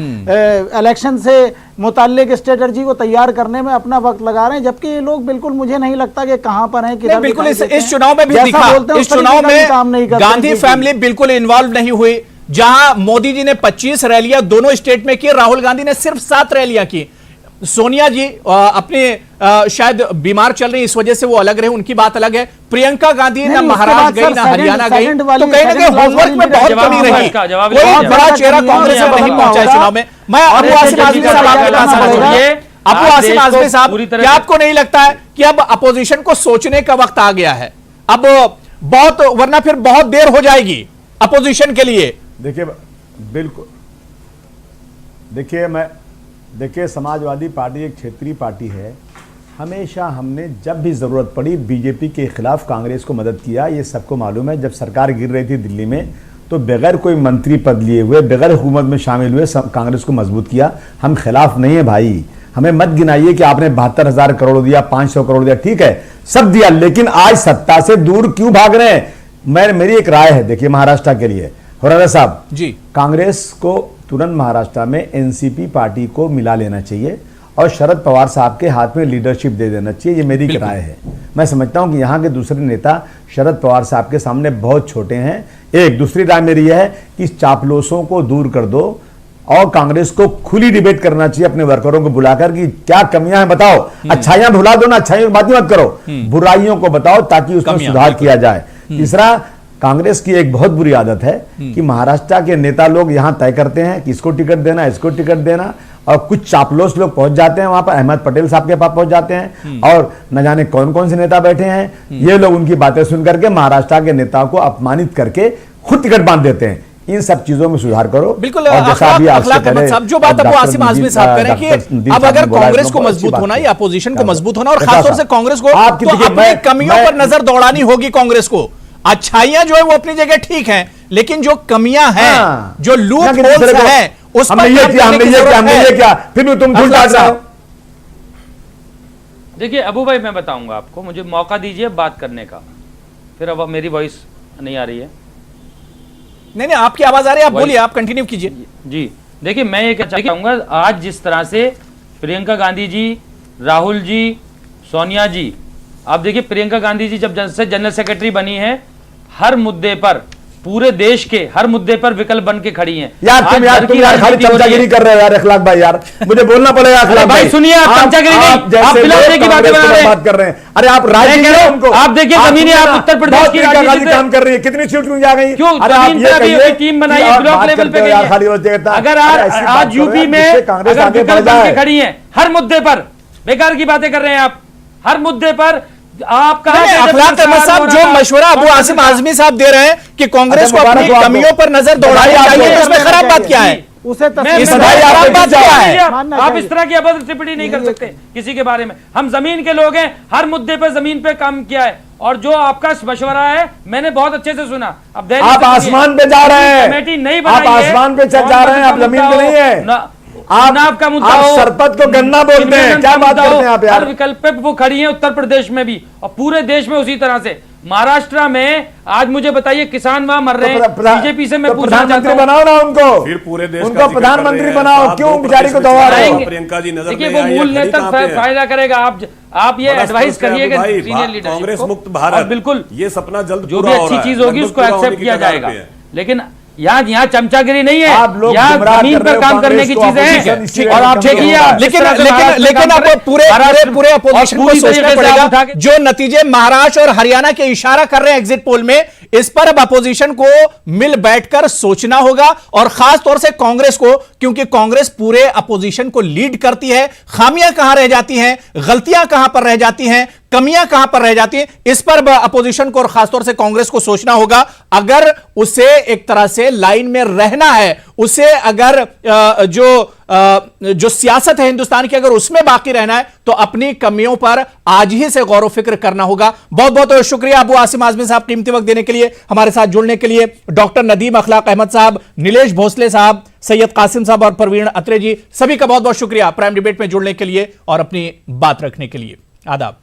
इलेक्शन से मुताल्लिक स्ट्रेटजी को तैयार करने में अपना वक्त लगा रहे हैं, जबकि ये लोग बिल्कुल मुझे नहीं लगता कि कहां पर हैं, किधर बिल्कुल दिखाई देते इस हैं। चुनाव में भी जैसा दिखा, बोलते हैं इस उस तरीके चुनाव का भी काम नहीं में करते हैं। गांधी जी, जी। फैमिली बिल्कुल इन्वॉल्व नहीं हुई। जहां मोदी जी ने 25 रैलियां दोनों स्टेट में की, राहुल गांधी ने सिर्फ 7 रैलियां की। सोनिया जी अपने शायद बीमार चल रही, इस वजह से वो अलग रहे, उनकी बात अलग है। प्रियंका गांधी ना महाराष्ट्र गई ना हरियाणा गई, तो कहीं ना कहीं होमवर्क में बहुत कमी रही। कोई बड़ा चेहरा कांग्रेस में नहीं पहुंचा इस चुनाव में। मैं अबू आसिम आजमी साहब आपके पास आना चाहूंगा। अबू आसिम आजमी साहब, क्या आपको नहीं लगता है कि अब अपोजिशन को सोचने का वक्त आ गया है? अब बहुत, वरना फिर बहुत देर हो जाएगी अपोजिशन के लिए। देखिए बिल्कुल, देखिए समाजवादी पार्टी एक क्षेत्रीय पार्टी है। हमेशा हमने जब भी जरूरत पड़ी बीजेपी के खिलाफ कांग्रेस को मदद किया, ये सबको मालूम है। जब सरकार गिर रही थी दिल्ली में तो बगैर कोई मंत्री पद लिए हुए, बगैर हुकूमत में शामिल हुए कांग्रेस को मजबूत किया। हम खिलाफ नहीं है भाई, हमें मत गिनाइए कि आपने 72,000 करोड़ दिया, 500 करोड़ दिया, ठीक है सब दिया, लेकिन आज सत्ता से दूर क्यों भाग रहे हैं? मेरी एक राय है, देखिए महाराष्ट्र के लिए होरारा साहब जी, कांग्रेस को तुरंत महाराष्ट्र में एनसीपी पार्टी को मिला लेना चाहिए और शरद पवार साहब के हाथ में लीडरशिप दे देना चाहिए। ये मेरी राय है। मैं समझता हूं कि यहाँ के दूसरे नेता शरद पवार साहब के सामने बहुत छोटे हैं। एक दूसरी राय मेरी यह है कि चापलूसों को दूर कर दो और कांग्रेस को खुली डिबेट करना चाहिए अपने वर्करों को बुलाकर कि क्या कमियां हैं बताओ। अच्छाइयां भुला दो ना, अच्छाइयों की बात मत करो, बुराइयों को बताओ ताकि उसमें सुधार किया जाए। तीसरा, कांग्रेस की एक बहुत बुरी आदत है कि महाराष्ट्र के नेता लोग यहां तय करते हैं कि इसको टिकट देना, इसको टिकट देना, और कुछ चापलूस लोग पहुंच जाते हैं वहां पर, अहमद पटेल साहब के पास पहुंच जाते हैं और न जाने कौन कौन से नेता बैठे हैं, ये लोग उनकी बातें सुन करके महाराष्ट्र के नेताओं को अपमानित करके खुद टिकट बांध देते हैं। इन सब चीजों में सुधार करो। बिल्कुल, साहब जो बात अबू आसिम आजमी साहब कह रहे हैं कि अब अगर कांग्रेस को मजबूत होना या अपोजिशन को मजबूत होना, और खासतौर से कांग्रेस को तो अपनी कमियों पर नजर दौड़ानी होगी। कांग्रेस को अच्छाइयां जो है वो अपनी जगह ठीक हैं, लेकिन जो कमियां हैं, जो लूप होल्स हैं, उस पर हमने ये क्या फिर भी तुम झूठ डाल रहे हो। देखिए अबू भाई, मैं बताऊंगा आपको, मुझे मौका दीजिए बात करने का। फिर अब मेरी वॉइस नहीं आ रही है? नहीं, आपकी आवाज आ रही है, आप बोलिए, आप कंटिन्यू कीजिए। जी देखिए, मैं ये कहना चाहूंगा, आज जिस तरह से प्रियंका गांधी जी, राहुल जी, सोनिया जी, आप देखिए प्रियंका गांधी जी जब जनरल सेक्रेटरी बनी है, हर मुद्दे पर, पूरे देश के हर मुद्दे पर विकल्प बन के खड़ी हैं। यार तुम यार खाली चमचागिरी कर रहे हो यार अखलाक भाई, यार मुझे बोलना पड़ेगा अखलाक भाई। सुनिए, आप चमचागिरी नहीं, आप पिलाने की बातें कर रहे हैं। अरे आप राजनीति, आप देखिए जमीनी, आप उत्तर प्रदेश की राजनीति काम कर रही है, कितनी सीट क्यों जा गई? क्यों टीम बनाई है, ब्लॉक लेवल पे गई है। अगर आज यूपी में अगर विकल्प बन के खड़ी है हर मुद्दे पर, बेकार की बातें कर रहे हैं आप, हर मुद्दे पर आप अखलाक अहमद साहब जो मशवरा अबू आसिम आजमी साहब दे रहे हैं कि कांग्रेस को अपनी कमियों पर नजर दौड़ानी चाहिए, तो उसमें खराब बात क्या है? उसे आप इस तरह की अभद्र टिप्पणी नहीं कर सकते किसी के बारे में। हम जमीन के लोग हैं, हर मुद्दे पर जमीन पे काम किया है, और जो आपका मशवरा है मैंने बहुत अच्छे से सुना। अब आप आसमान पे जा रहे हैं, कमेटी नहीं आप आसमान पे जा रहे हैं, आप जमीन पे नहीं है। आपका मुद्दा आप सरपत को गन्ना बोलते हैं, क्या बात करते हैं आप यार? विकल्प पे वो खड़ी है उत्तर प्रदेश में भी और पूरे देश में उसी तरह से। महाराष्ट्र में आज मुझे बताइए किसान वहां मर रहे हैं, बीजेपी से मैं पूछना चाहता हूं, बनाओ ना उनको, फिर पूरे देश उनको प्रधानमंत्री बनाओ, क्यों बिचारी को दबा रहे हो? प्रियंका जी नजर देखिए वो मूल नेता फायदा करेगा। आप ये एडवाइस करिएगा सीनियर लीडरशिप को, कांग्रेस मुक्त भारत, बिल्कुल ये सपना जल्द जो भी अच्छी चीज होगी उसको एक्सेप्ट किया जाएगा, लेकिन यहाँ चमचागिरी नहीं है, यहाँ जमीन पर काम करने की चीजें हैं। और आप देखिए, लेकिन आप पूरे अपोजिशन को सोचना पड़ेगा। जो नतीजे महाराष्ट्र और हरियाणा के इशारा कर रहे हैं एग्जिट पोल में, इस पर अब अपोजिशन को मिल बैठकर सोचना होगा, और खास तौर से कांग्रेस को, क्योंकि कांग्रेस पूरे अपोजिशन को लीड करती है। खामियां कहां रह जाती हैं, गलतियां कहां पर रह जाती हैं, कमियां कहां पर रह जाती हैं, इस पर अपोजिशन को और खासतौर से कांग्रेस को सोचना होगा। अगर उसे एक तरह से लाइन में रहना है, उसे अगर जो सियासत है हिंदुस्तान की, अगर उसमें बाकी रहना है, तो अपनी कमियों पर आज ही से गौर फिक्र करना होगा। बहुत बहुत शुक्रिया अबू आसिम आजमी साहब कीमती वक्त देने के लिए, हमारे साथ जुड़ने के लिए। डॉक्टर नदीम अखलाक अहमद साहब, नीलेश भोसले साहब, सैयद कासिम साहब और परवीन अत्रे जी, सभी का बहुत बहुत शुक्रिया प्राइम डिबेट में जुड़ने के लिए और अपनी बात रखने के लिए। आदाब।